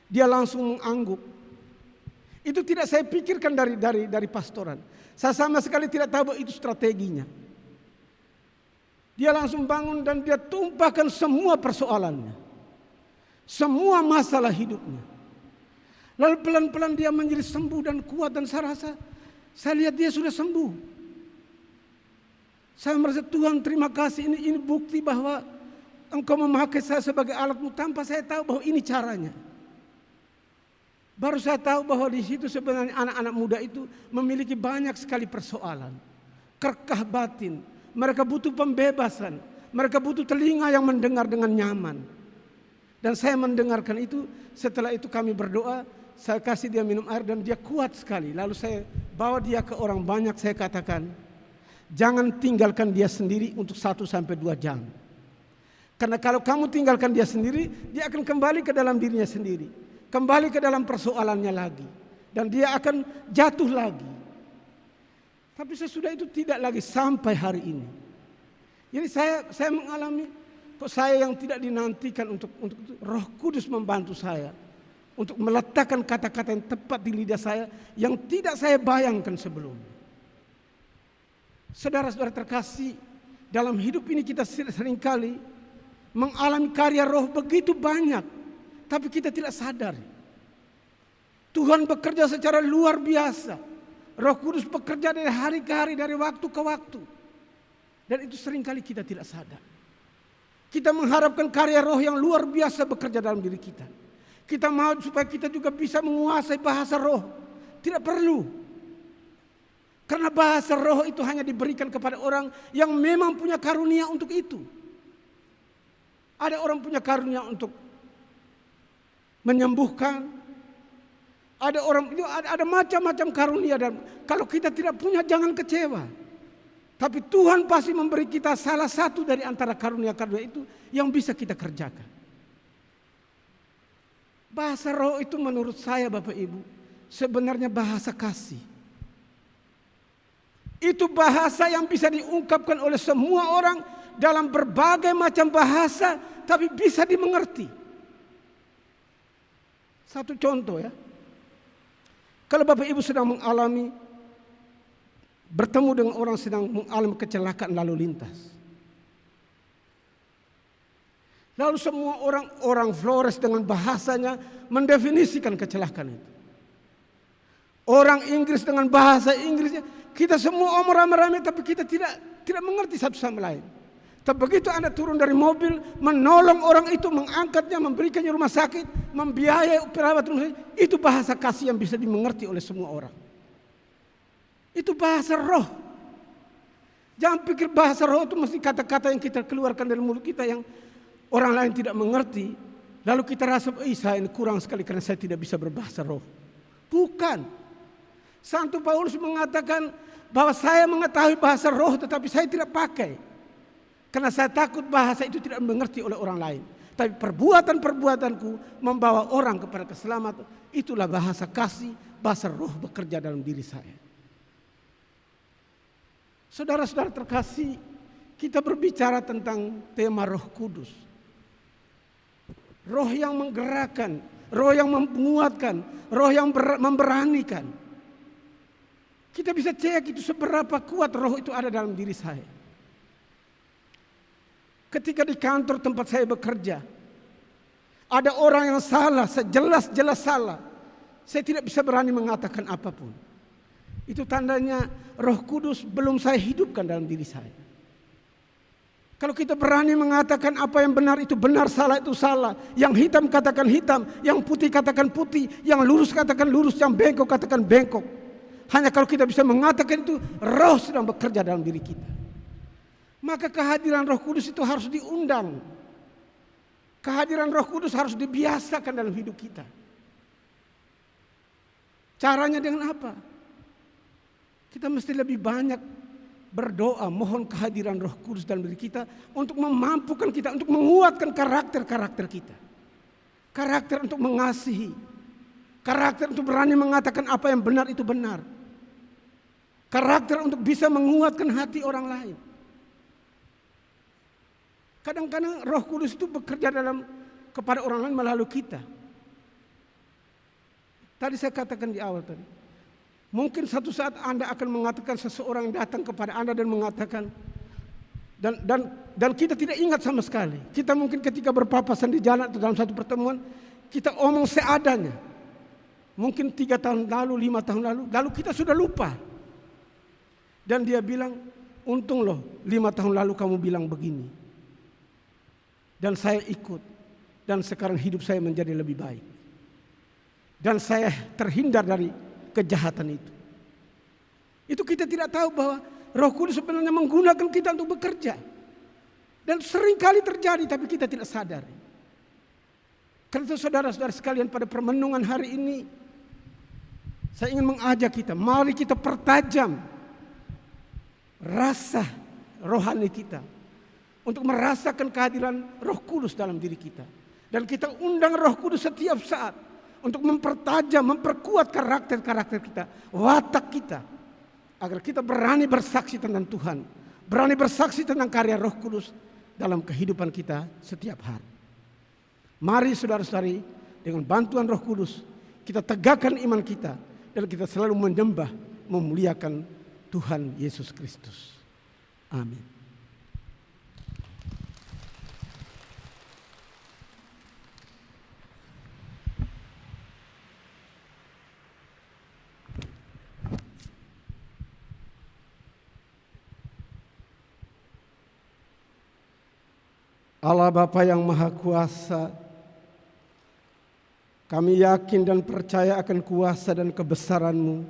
Dia langsung mengangguk. Itu tidak saya pikirkan dari pastoran. Saya sama sekali tidak tahu bahwa itu strateginya. Dia langsung bangun dan dia tumpahkan semua persoalannya. Semua masalah hidupnya. Lalu pelan-pelan dia menjadi sembuh dan kuat, dan saya lihat dia sudah sembuh. Saya merasa, Tuhan terima kasih, ini bukti bahwa Engkau memakai saya sebagai alat-Mu tanpa saya tahu bahwa ini caranya. Baru saya tahu bahwa di situ sebenarnya anak-anak muda itu memiliki banyak sekali persoalan. Kekeh batin, mereka butuh pembebasan, mereka butuh telinga yang mendengar dengan nyaman. Dan saya mendengarkan itu, setelah itu kami berdoa, saya kasih dia minum air dan dia kuat sekali. Lalu saya bawa dia ke orang banyak, saya katakan, jangan tinggalkan dia sendiri untuk 1 sampai 2 jam. Karena kalau kamu tinggalkan dia sendiri, dia akan kembali ke dalam dirinya sendiri. Kembali ke dalam persoalannya lagi. Dan dia akan jatuh lagi. Tapi sesudah itu tidak lagi sampai hari ini. Jadi saya mengalami, kok saya yang tidak dinantikan untuk Roh Kudus membantu saya. Untuk meletakkan kata-kata yang tepat di lidah saya yang tidak saya bayangkan sebelumnya. Saudara-saudara terkasih, dalam hidup ini kita seringkali mengalami karya Roh begitu banyak, tapi kita tidak sadar. Tuhan bekerja secara luar biasa. Roh Kudus bekerja dari hari ke hari, dari waktu ke waktu. Dan itu seringkali kita tidak sadar. Kita mengharapkan karya Roh yang luar biasa bekerja dalam diri kita. Kita mau supaya kita juga bisa menguasai bahasa Roh. Tidak perlu. Karena bahasa Roh itu hanya diberikan kepada orang yang memang punya karunia untuk itu. Ada orang punya karunia untuk menyembuhkan. Ada orang itu ada macam-macam karunia, dan kalau kita tidak punya jangan kecewa. Tapi Tuhan pasti memberi kita salah satu dari antara karunia-karunia itu yang bisa kita kerjakan. Bahasa Roh itu menurut saya, Bapak Ibu, sebenarnya bahasa kasih. Itu bahasa yang bisa diungkapkan oleh semua orang dalam berbagai macam bahasa, tapi bisa dimengerti. Satu contoh ya. Kalau Bapak Ibu sedang mengalami, bertemu dengan orang sedang mengalami kecelakaan lalu lintas. Lalu semua orang Flores dengan bahasanya mendefinisikan kecelakaan itu. Orang Inggris dengan bahasa Inggrisnya, kita semua rame-rame tapi kita tidak mengerti satu sama lain. Tapi begitu Anda turun dari mobil, menolong orang itu, mengangkatnya, memberikannya rumah sakit, membiayai perawat rumah sakit, itu bahasa kasih yang bisa dimengerti oleh semua orang. Itu bahasa Roh. Jangan pikir bahasa Roh itu mesti kata-kata yang kita keluarkan dari mulut kita yang orang lain tidak mengerti, lalu kita rasa, saya ini kurang sekali karena saya tidak bisa berbahasa Roh. Bukan. Santo Paulus mengatakan bahwa saya mengetahui bahasa Roh tetapi saya tidak pakai. Karena saya takut bahasa itu tidak mengerti oleh orang lain. Tapi perbuatan-perbuatanku membawa orang kepada keselamatan. Itulah bahasa kasih, bahasa Roh bekerja dalam diri saya. Saudara-saudara terkasih, kita berbicara tentang tema Roh Kudus. Roh yang menggerakkan, roh yang menguatkan, roh yang memberanikan. Kita bisa cek itu seberapa kuat roh itu ada dalam diri saya. Ketika di kantor tempat saya bekerja, ada orang yang salah, sejelas-jelas salah. Saya tidak bisa berani mengatakan apapun. Itu tandanya Roh Kudus belum saya hidupkan dalam diri saya. Kalau kita berani mengatakan apa yang benar itu benar, salah itu salah. Yang hitam katakan hitam, yang putih katakan putih, yang lurus katakan lurus, yang bengkok katakan bengkok. Hanya kalau kita bisa mengatakan itu, roh sedang bekerja dalam diri kita. Maka kehadiran Roh Kudus itu harus diundang. Kehadiran Roh Kudus harus dibiasakan dalam hidup kita. Caranya dengan apa? Kita mesti lebih banyak berdoa, mohon kehadiran Roh Kudus dalam diri kita untuk memampukan kita, untuk menguatkan karakter-karakter kita. Karakter untuk mengasihi, karakter untuk berani mengatakan apa yang benar itu benar. Karakter untuk bisa menguatkan hati orang lain. Kadang-kadang Roh Kudus itu bekerja kepada orang lain melalui kita. Tadi saya katakan di awal tadi. Mungkin satu saat Anda akan mengatakan seseorang datang kepada Anda dan mengatakan dan kita tidak ingat sama sekali. Kita mungkin ketika berpapasan di jalan atau dalam satu pertemuan, kita omong seadanya. Mungkin 3 tahun lalu, 5 tahun lalu kita sudah lupa. Dan dia bilang, untung loh 5 tahun lalu kamu bilang begini. Dan saya ikut. Dan sekarang hidup saya menjadi lebih baik. Dan saya terhindar dari kejahatan itu. Itu kita tidak tahu bahwa Roh Kudus sebenarnya menggunakan kita untuk bekerja. Dan sering kali terjadi tapi kita tidak sadar. Karena itu saudara-saudara sekalian, pada permenungan hari ini saya ingin mengajak kita, mari kita pertajam rasa rohani kita untuk merasakan kehadiran Roh Kudus dalam diri kita. Dan kita undang Roh Kudus setiap saat untuk mempertajam, memperkuat karakter-karakter kita, watak kita, agar kita berani bersaksi tentang Tuhan, berani bersaksi tentang karya Roh Kudus dalam kehidupan kita setiap hari. Mari saudara-saudari, dengan bantuan Roh Kudus kita tegakkan iman kita dan kita selalu menyembah, memuliakan Tuhan Yesus Kristus. Amin. Allah Bapa yang Maha Kuasa, kami yakin dan percaya akan kuasa dan kebesaran-Mu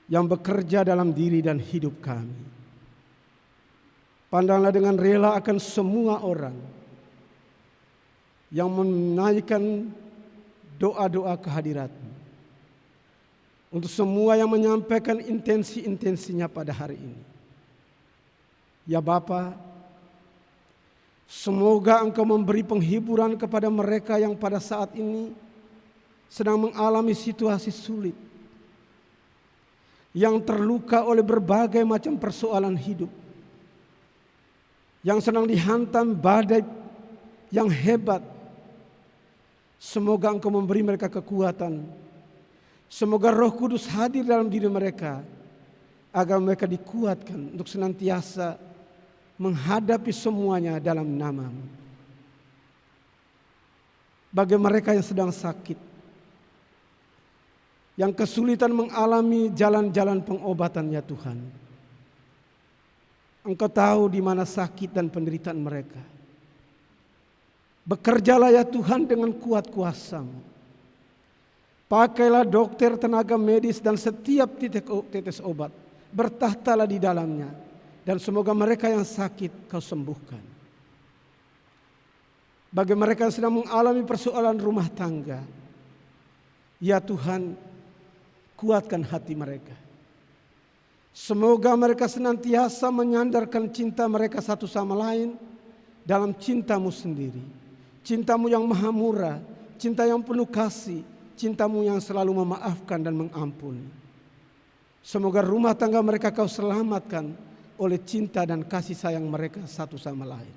yang bekerja dalam diri dan hidup kami. Pandanglah dengan rela akan semua orang yang menaikkan doa-doa kehadirat-Mu. Untuk semua yang menyampaikan intensi-intensinya pada hari ini. Ya Bapa, semoga Engkau memberi penghiburan kepada mereka yang pada saat ini sedang mengalami situasi sulit, yang terluka oleh berbagai macam persoalan hidup, yang sedang dihantam badai yang hebat. Semoga Engkau memberi mereka kekuatan. Semoga Roh Kudus hadir dalam diri mereka agar mereka dikuatkan untuk senantiasa menghadapi semuanya dalam nama-Mu. Bagi mereka yang sedang sakit, yang kesulitan mengalami jalan-jalan pengobatan, ya Tuhan, Engkau tahu di mana sakit dan penderitaan mereka. Bekerjalah ya Tuhan dengan kuat kuasa-Mu. Pakailah dokter, tenaga medis dan setiap tetes obat. Bertahtalah di dalamnya. Dan semoga mereka yang sakit Kau sembuhkan. Bagi mereka yang sedang mengalami persoalan rumah tangga, ya Tuhan, kuatkan hati mereka. Semoga mereka senantiasa menyandarkan cinta mereka satu sama lain dalam cinta-Mu sendiri. Cinta-Mu yang maha murah, cinta yang penuh kasih, cinta-Mu yang selalu memaafkan dan mengampuni. Semoga rumah tangga mereka Kau selamatkan oleh cinta dan kasih sayang mereka satu sama lain.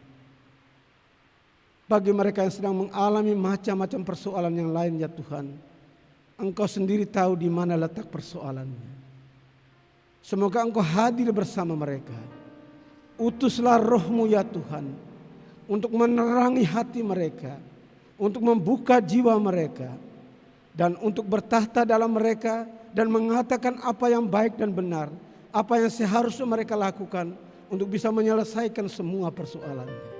Bagi mereka yang sedang mengalami macam-macam persoalan yang lain ya Tuhan, Engkau sendiri tahu di mana letak persoalannya. Semoga Engkau hadir bersama mereka. Utuslah Roh-Mu ya Tuhan, untuk menerangi hati mereka, untuk membuka jiwa mereka, dan untuk bertahta dalam mereka dan mengatakan apa yang baik dan benar, apa yang seharusnya mereka lakukan untuk bisa menyelesaikan semua persoalannya.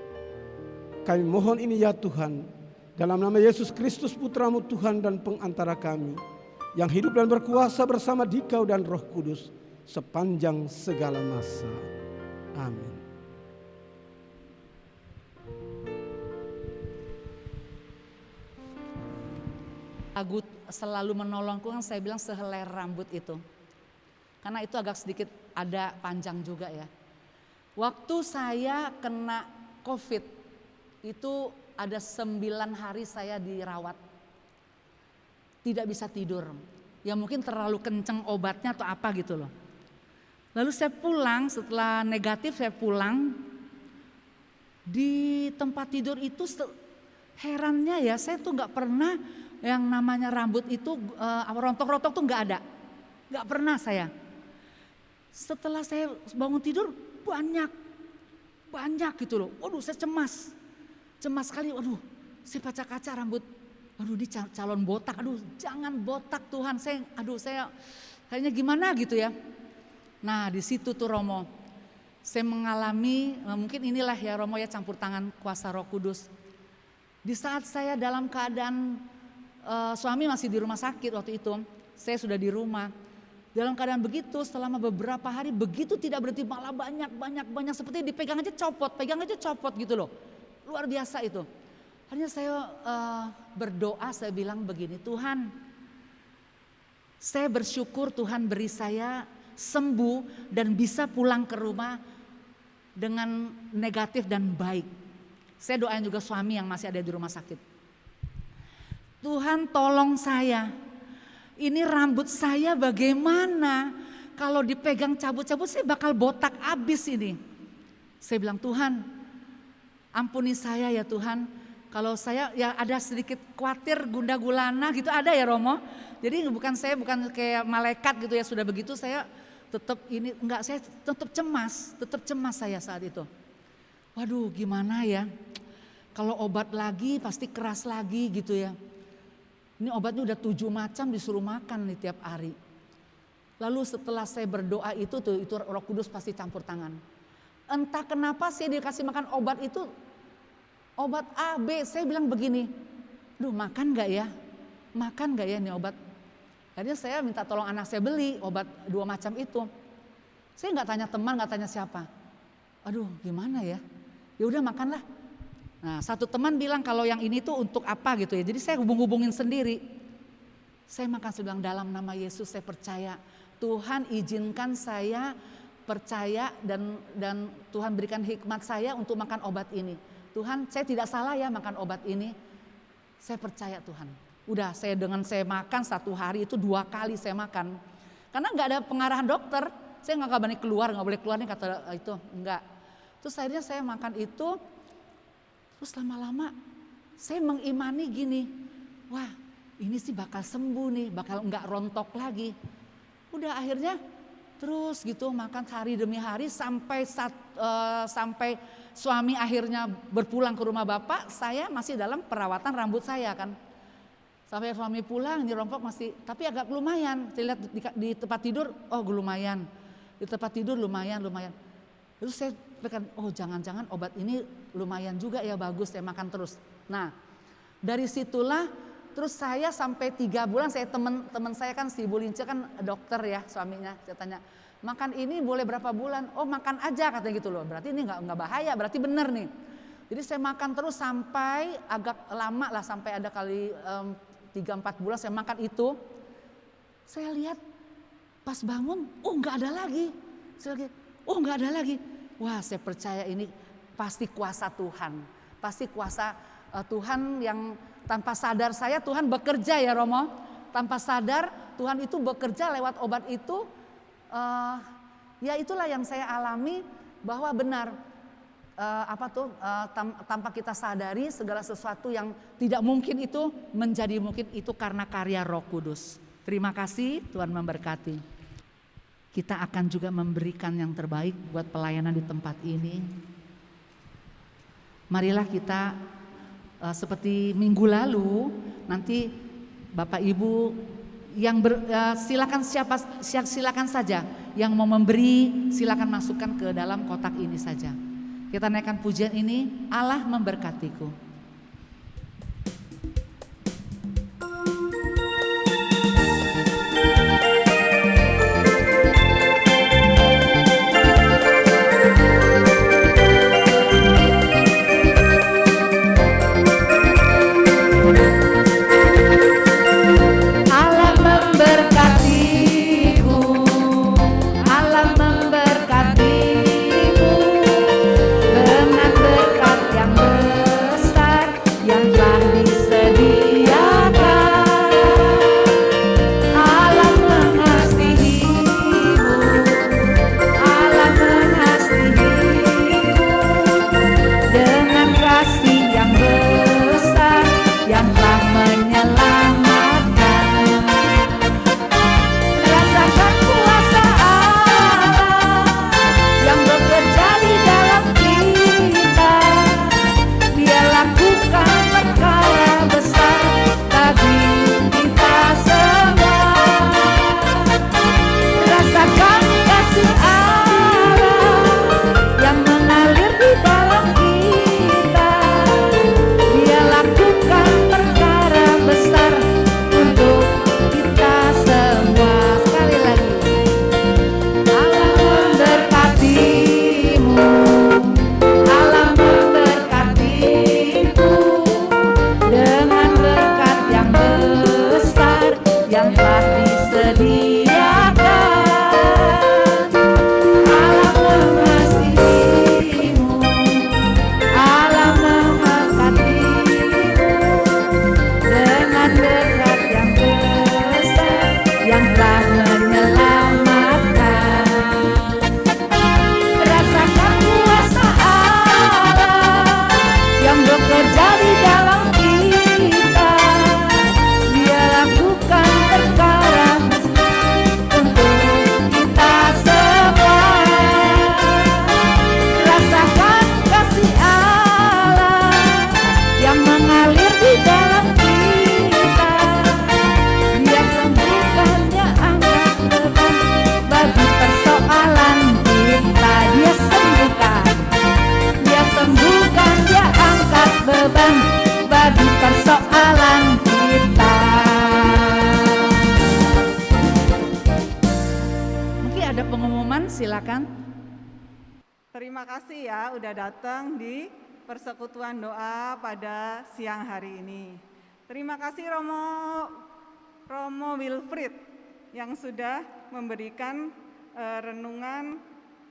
Kami mohon ini ya Tuhan, dalam nama Yesus Kristus Putra-Mu Tuhan dan pengantara kami, yang hidup dan berkuasa bersama Dikau dan Roh Kudus sepanjang segala masa. Amin. Lagu selalu menolongku kan saya bilang sehelai rambut itu. Karena itu agak sedikit ada panjang juga ya. Waktu saya kena COVID itu ada 9 hari saya dirawat. Tidak bisa tidur. Ya mungkin terlalu kenceng obatnya atau apa gitu loh. Lalu saya pulang, setelah negatif saya pulang. Di tempat tidur itu herannya ya, saya tuh gak pernah yang namanya rambut itu rontok-rontok tuh gak ada. Gak pernah saya. Setelah saya bangun tidur banyak gitu loh. Waduh saya cemas sekali. Waduh saya kaca-kaca rambut. Waduh ini calon botak. Aduh jangan botak Tuhan. Saya kayaknya gimana gitu ya. Nah di situ tuh Romo, saya mengalami mungkin inilah ya Romo ya, campur tangan kuasa Roh Kudus. Di saat saya dalam keadaan suami masih di rumah sakit waktu itu, saya sudah di rumah. Dalam keadaan begitu selama beberapa hari begitu tidak berhenti, malah banyak seperti dipegang aja copot gitu loh. Luar biasa itu. Akhirnya saya berdoa, saya bilang begini, Tuhan saya bersyukur Tuhan beri saya sembuh dan bisa pulang ke rumah dengan negatif dan baik. Saya doain juga suami yang masih ada di rumah sakit. Tuhan tolong saya, ini rambut saya bagaimana kalau dipegang cabut-cabut saya bakal botak abis ini. Saya bilang Tuhan ampuni saya ya Tuhan, kalau saya ya ada sedikit khawatir gunda gulana gitu ada ya Romo. Jadi bukan kayak malaikat gitu ya, sudah begitu saya tetap saya tetap cemas saya saat itu. Waduh gimana ya, kalau obat lagi pasti keras lagi gitu ya. Ini obatnya udah 7 macam disuruh makan nih tiap hari. Lalu setelah saya berdoa itu Roh Kudus pasti campur tangan. Entah kenapa saya dikasih makan obat itu, obat A, B, saya bilang begini, duh makan gak ya ini obat. Akhirnya saya minta tolong anak saya beli obat 2 macam itu. Saya gak tanya teman, gak tanya siapa. Aduh gimana ya, ya udah makanlah. Nah satu teman bilang kalau yang ini tuh untuk apa gitu ya, jadi saya hubungin sendiri. Saya makan, saya bilang dalam nama Yesus saya percaya, Tuhan izinkan saya percaya dan Tuhan berikan hikmat saya untuk makan obat ini. Tuhan saya tidak salah ya makan obat ini, saya percaya Tuhan. Udah saya makan 1 hari itu 2 kali saya makan. Karena gak ada pengarahan dokter, saya gak boleh keluar nih kata itu, enggak. Terus akhirnya saya makan itu, terus lama-lama saya mengimani gini, wah ini sih bakal sembuh nih, bakal enggak rontok lagi. Udah akhirnya terus gitu makan hari demi hari sampai suami akhirnya berpulang ke rumah bapak, saya masih dalam perawatan rambut saya kan. Sampai suami pulang di rompok masih, tapi agak lumayan. Saya lihat di tempat tidur, oh lumayan. Di tempat tidur lumayan. Terus saya pikir, oh jangan-jangan obat ini lumayan juga ya, bagus saya makan terus. Nah dari situlah terus saya sampai 3 bulan, saya teman saya kan si Ibu Lince kan dokter ya suaminya, saya tanya makan ini boleh berapa bulan? Oh makan aja katanya gitu loh, berarti ini nggak bahaya, berarti bener nih. Jadi saya makan terus sampai agak lama lah, sampai ada kali 3-4 bulan saya makan itu. Saya lihat pas bangun, oh nggak ada lagi. Nggak ada lagi. Wah saya percaya ini pasti kuasa Tuhan, pasti kuasa Tuhan yang tanpa sadar saya Tuhan bekerja ya Romo. Tanpa sadar Tuhan itu bekerja lewat obat itu. Ya itulah yang saya alami, bahwa benar tanpa kita sadari segala sesuatu yang tidak mungkin itu menjadi mungkin, itu karena karya Roh Kudus. Terima kasih, Tuhan memberkati. Kita akan juga memberikan yang terbaik buat pelayanan di tempat ini. Marilah kita seperti minggu lalu, nanti Bapak Ibu yang silakan saja yang mau memberi, silakan masukkan ke dalam kotak ini saja. Kita naikkan pujian ini, Allah memberkatiku. Silakan. Terima kasih ya udah datang di persekutuan doa pada siang hari ini. Terima kasih Romo Wilfried yang sudah memberikan renungan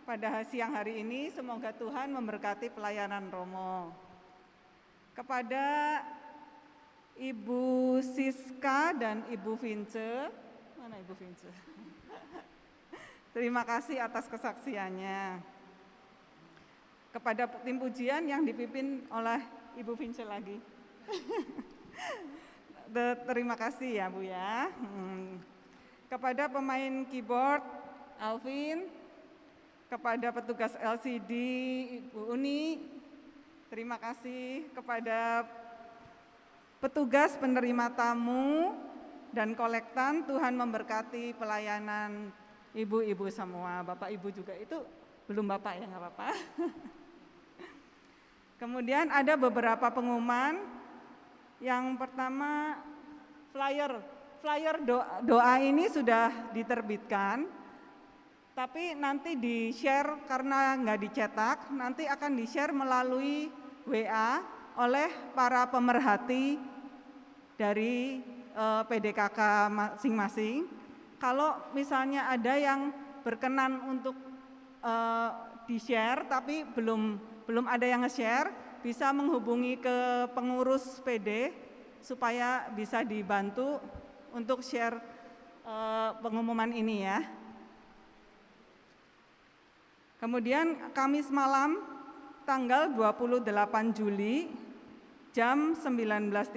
pada siang hari ini. Semoga Tuhan memberkati pelayanan Romo. Kepada Ibu Siska dan Ibu Vince, mana Ibu Vince? Terima kasih atas kesaksiannya. Kepada tim pujian yang dipimpin oleh Ibu Vince lagi. Terima kasih ya Bu ya. Kepada pemain keyboard Alvin, kepada petugas LCD Ibu Uni, terima kasih. Kepada petugas penerima tamu dan kolektan, Tuhan memberkati pelayanan ibu-ibu semua, bapak ibu juga itu belum bapak ya, nggak apa-apa. Kemudian ada beberapa pengumuman. Yang pertama, flyer doa ini sudah diterbitkan, tapi nanti di-share karena nggak dicetak, nanti akan di-share melalui WA oleh para pemerhati dari PDKK masing-masing. Kalau misalnya ada yang berkenan untuk di-share tapi belum ada yang nge-share, bisa menghubungi ke pengurus PD supaya bisa dibantu untuk share pengumuman ini ya. Kemudian Kamis malam tanggal 28 Juli jam 19.30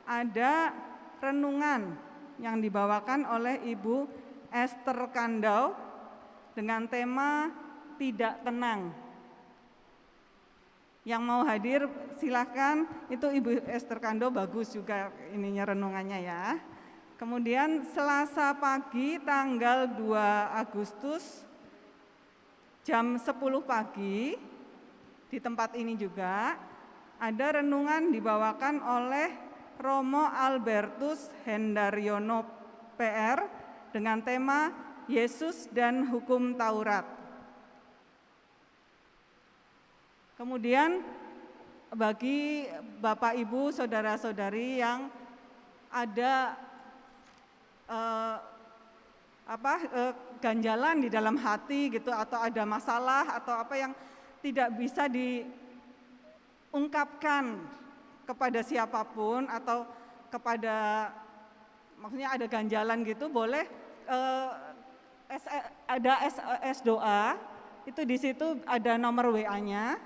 ada renungan yang dibawakan oleh Ibu Esther Kandau dengan tema Tidak Tenang. Yang mau hadir silahkan, itu Ibu Esther Kandau, bagus juga ininya renungannya ya. Kemudian Selasa pagi tanggal 2 Agustus jam 10 pagi di tempat ini juga ada renungan dibawakan oleh Romo Albertus Hendaryono PR dengan tema Yesus dan Hukum Taurat. Kemudian bagi Bapak Ibu saudara-saudari yang ada ganjalan di dalam hati gitu, atau ada masalah atau apa yang tidak bisa diungkapkan kepada siapapun, atau kepada, maksudnya ada ganjalan gitu, boleh ada SOS doa, itu di situ ada nomor WA-nya.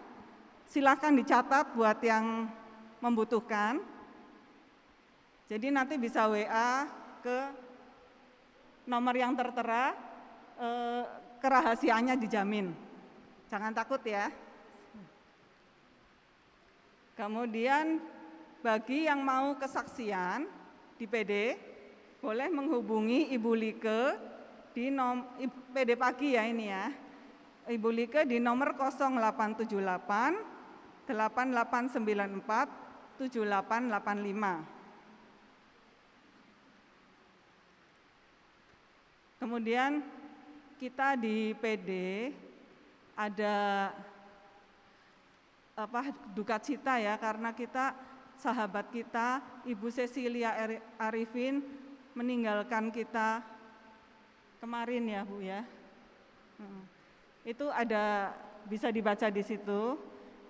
Silakan dicatat buat yang membutuhkan. Jadi nanti bisa WA ke nomor yang tertera, kerahasiaannya dijamin. Jangan takut ya. Kemudian bagi yang mau kesaksian di PD, boleh menghubungi Ibu Like di PD pagi ya ini ya. Ibu Like di nomor 0878 8894 7885. Kemudian kita di PD ada duka cita ya, karena kita sahabat kita Ibu Cecilia Arifin meninggalkan kita kemarin ya Bu ya. Itu ada, bisa dibaca di situ.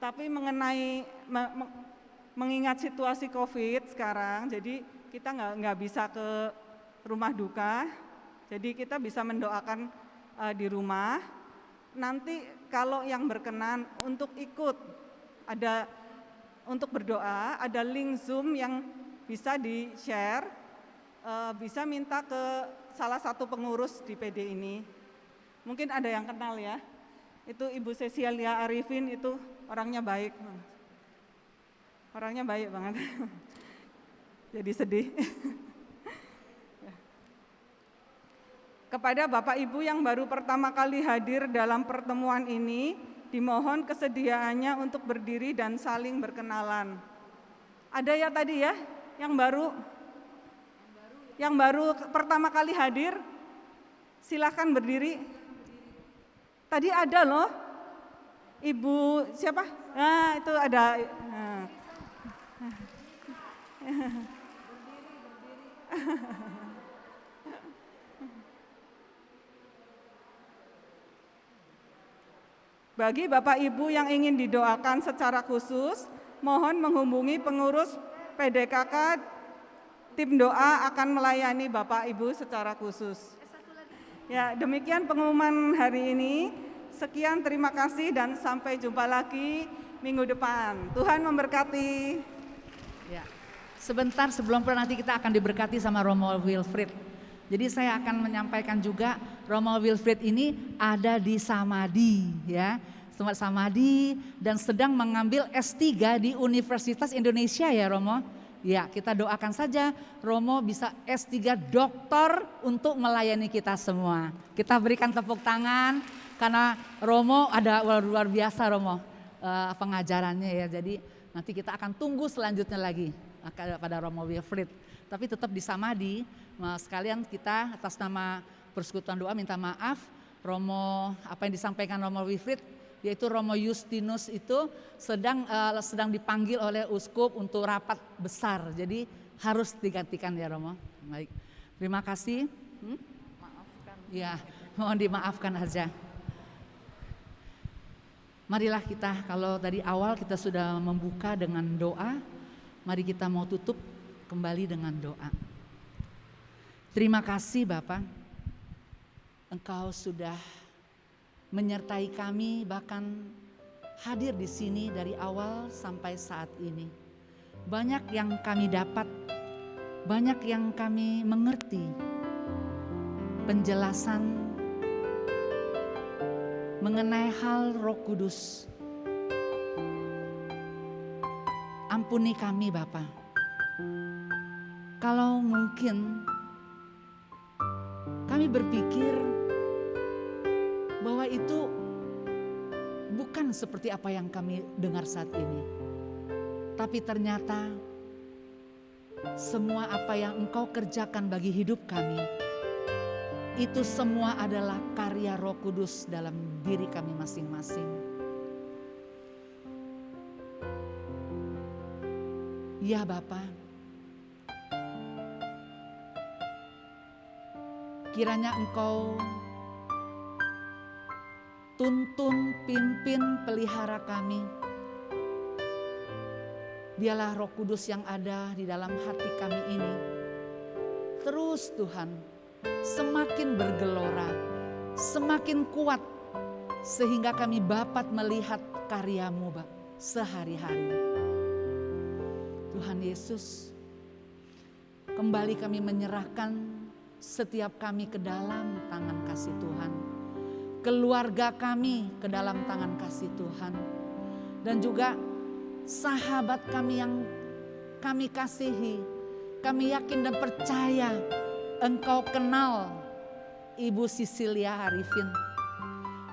Tapi mengenai mengingat situasi COVID sekarang, jadi kita nggak bisa ke rumah duka. Jadi kita bisa mendoakan di rumah. Nanti kalau yang berkenan untuk ikut, ada untuk berdoa, ada link Zoom yang bisa di-share, bisa minta ke salah satu pengurus di PD ini. Mungkin ada yang kenal ya, itu Ibu Cecilia Arifin, itu orangnya baik banget. Orangnya baik banget. Jadi sedih. Kepada Bapak Ibu yang baru pertama kali hadir dalam pertemuan ini, dimohon kesediaannya untuk berdiri dan saling berkenalan. Ada ya tadi ya, yang baru pertama kali hadir, silahkan berdiri. Tadi ada loh, Ibu siapa? Nah itu ada. Nah. Bagi Bapak Ibu yang ingin didoakan secara khusus, mohon menghubungi pengurus PDKK. Tim doa akan melayani Bapak Ibu secara khusus. Ya, demikian pengumuman hari ini. Sekian, terima kasih dan sampai jumpa lagi minggu depan. Tuhan memberkati. Ya. Sebentar sebelum nanti kita akan diberkati sama Romo Wilfried. Jadi saya akan menyampaikan juga Romo Wilfried ini ada di Samadhi ya. Samadhi dan sedang mengambil S3 di Universitas Indonesia ya Romo. Ya, kita doakan saja Romo bisa S3 doktor untuk melayani kita semua. Kita berikan tepuk tangan karena Romo ada luar biasa Romo pengajarannya ya. Jadi nanti kita akan tunggu selanjutnya lagi pada Romo Wilfried. Tapi tetap di Samadhi, sekalian kita atas nama Persekutuan Doa minta maaf Romo, apa yang disampaikan Romo Wilfried, yaitu Romo Justinus itu sedang dipanggil oleh uskup untuk rapat besar, jadi harus digantikan ya Romo. Baik, terima kasih. Maafkan. Ya, mohon dimaafkan aja. Marilah kita, kalau dari awal kita sudah membuka dengan doa, mari kita mau tutup kembali dengan doa. Terima kasih Bapak, Engkau sudah menyertai kami, bahkan hadir di sini dari awal sampai saat ini. Banyak yang kami dapat, banyak yang kami mengerti penjelasan mengenai hal Roh Kudus. Ampuni kami Bapa, kalau mungkin kami berpikir bahwa itu bukan seperti apa yang kami dengar saat ini. Tapi ternyata semua apa yang Engkau kerjakan bagi hidup kami, itu semua adalah karya Roh Kudus dalam diri kami masing-masing. Ya Bapa, kiranya Engkau tuntun, pimpin, pelihara kami. Biarlah Roh Kudus yang ada di dalam hati kami ini terus Tuhan semakin bergelora, semakin kuat, sehingga kami dapat melihat karya-Mu sehari-hari. Tuhan Yesus, kembali kami menyerahkan setiap kami ke dalam tangan kasih Tuhan. Keluarga kami ke dalam tangan kasih Tuhan. Dan juga sahabat kami yang kami kasihi. Kami yakin dan percaya Engkau kenal Ibu Sisilia Arifin.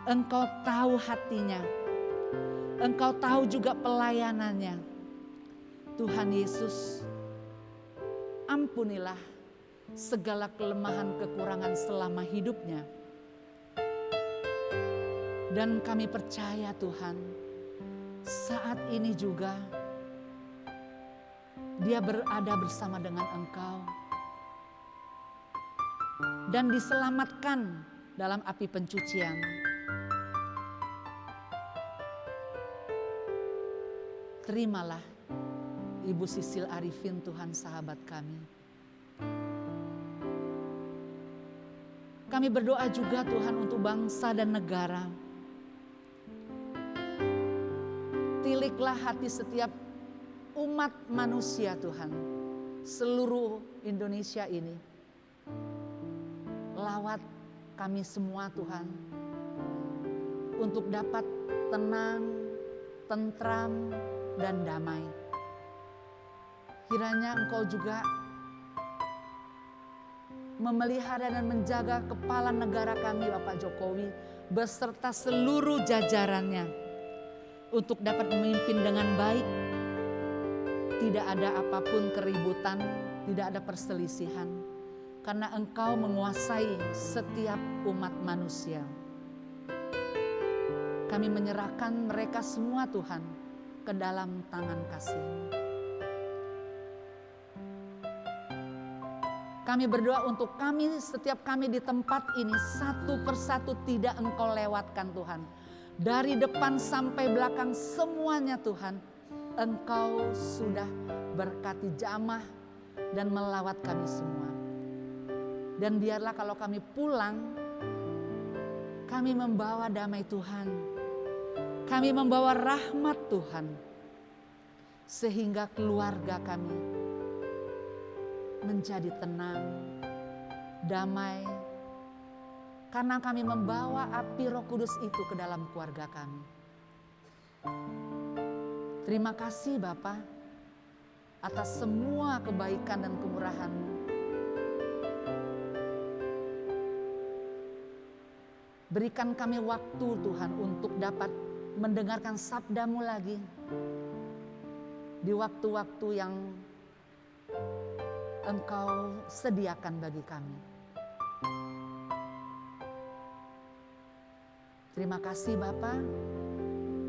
Engkau tahu hatinya. Engkau tahu juga pelayanannya. Tuhan Yesus, ampunilah segala kelemahan kekurangan selama hidupnya. Dan kami percaya Tuhan, saat ini juga dia berada bersama dengan Engkau dan diselamatkan dalam api pencucian. Terimalah Ibu Sisil Arifin, Tuhan, sahabat kami. Kami berdoa juga Tuhan untuk bangsa dan negara. Tiliklah hati setiap umat manusia Tuhan, seluruh Indonesia ini. Lawat kami semua Tuhan, untuk dapat tenang, tentram, dan damai. Kiranya Engkau juga memelihara dan menjaga kepala negara kami Bapak Jokowi beserta seluruh jajarannya untuk dapat memimpin dengan baik. Tidak ada apapun keributan, tidak ada perselisihan, karena Engkau menguasai setiap umat manusia. Kami menyerahkan mereka semua Tuhan ke dalam tangan kasih-Mu. Kami berdoa untuk kami, setiap kami di tempat ini satu persatu tidak Engkau lewatkan Tuhan. Dari depan sampai belakang semuanya Tuhan, Engkau sudah berkati jamah dan melawat kami semua. Dan biarlah kalau kami pulang, kami membawa damai Tuhan. Kami membawa rahmat Tuhan. Sehingga keluarga kami menjadi tenang, damai, karena kami membawa api Roh Kudus itu ke dalam keluarga kami. Terima kasih Bapa atas semua kebaikan dan kemurahan-Mu. Berikan kami waktu Tuhan untuk dapat mendengarkan sabda-Mu lagi di waktu-waktu yang Engkau sediakan bagi kami. Terima kasih Bapa.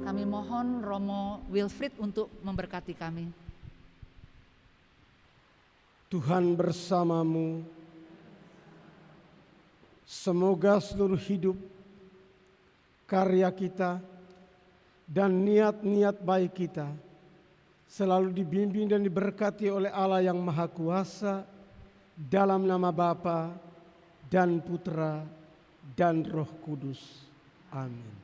Kami mohon Romo Wilfried untuk memberkati kami. Tuhan bersamamu. Semoga seluruh hidup, karya kita, dan niat-niat baik kita selalu dibimbing dan diberkati oleh Allah yang Maha Kuasa, dalam nama Bapa dan Putra dan Roh Kudus. Amin.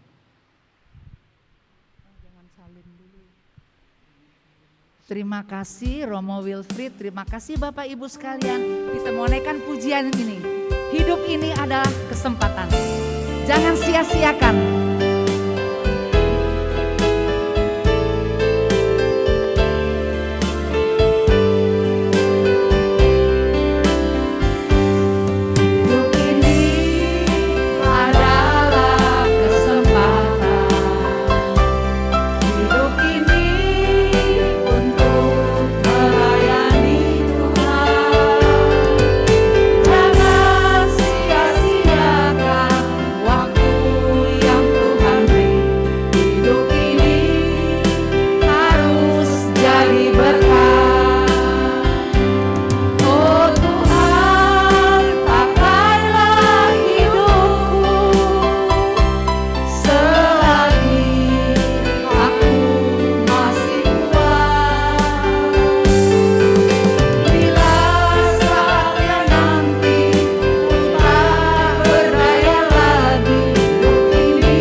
Terima kasih Romo Wilfried, terima kasih Bapak Ibu sekalian. Kita mau naikkan pujian ini. Hidup ini adalah kesempatan. Jangan sia-siakan. Hidup ini adalah kesempatan. Hidup ini untuk melayani Tuhan. Jangan sia-siakan waktu yang Tuhan beri. Hidup ini harus jadi berkat. Oh Tuhan, pakailah hidupku selagi aku masih kuat. Bila saatnya nanti ku tak berdaya lagi, hidup ini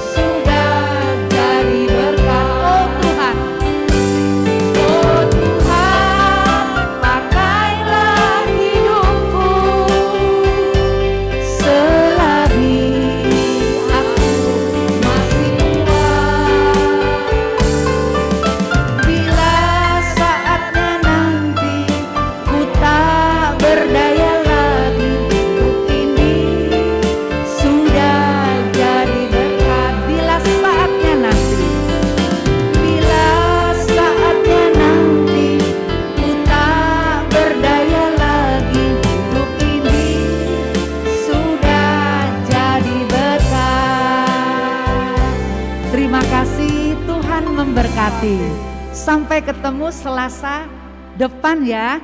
sudah jadi berkat. Oh Tuhan, pakailah hidupku selagi aku masih kuat. Bila saatnya nanti ku tak berdaya lagi, hidup ini sudah jadi berkat. Bila saatnya nanti, bila saatnya nanti ku tak berdaya lagi, hidup ini sudah jadi berkat. Terima kasih, Tuhan memberkati. Sampai ketemu Selasa depan ya.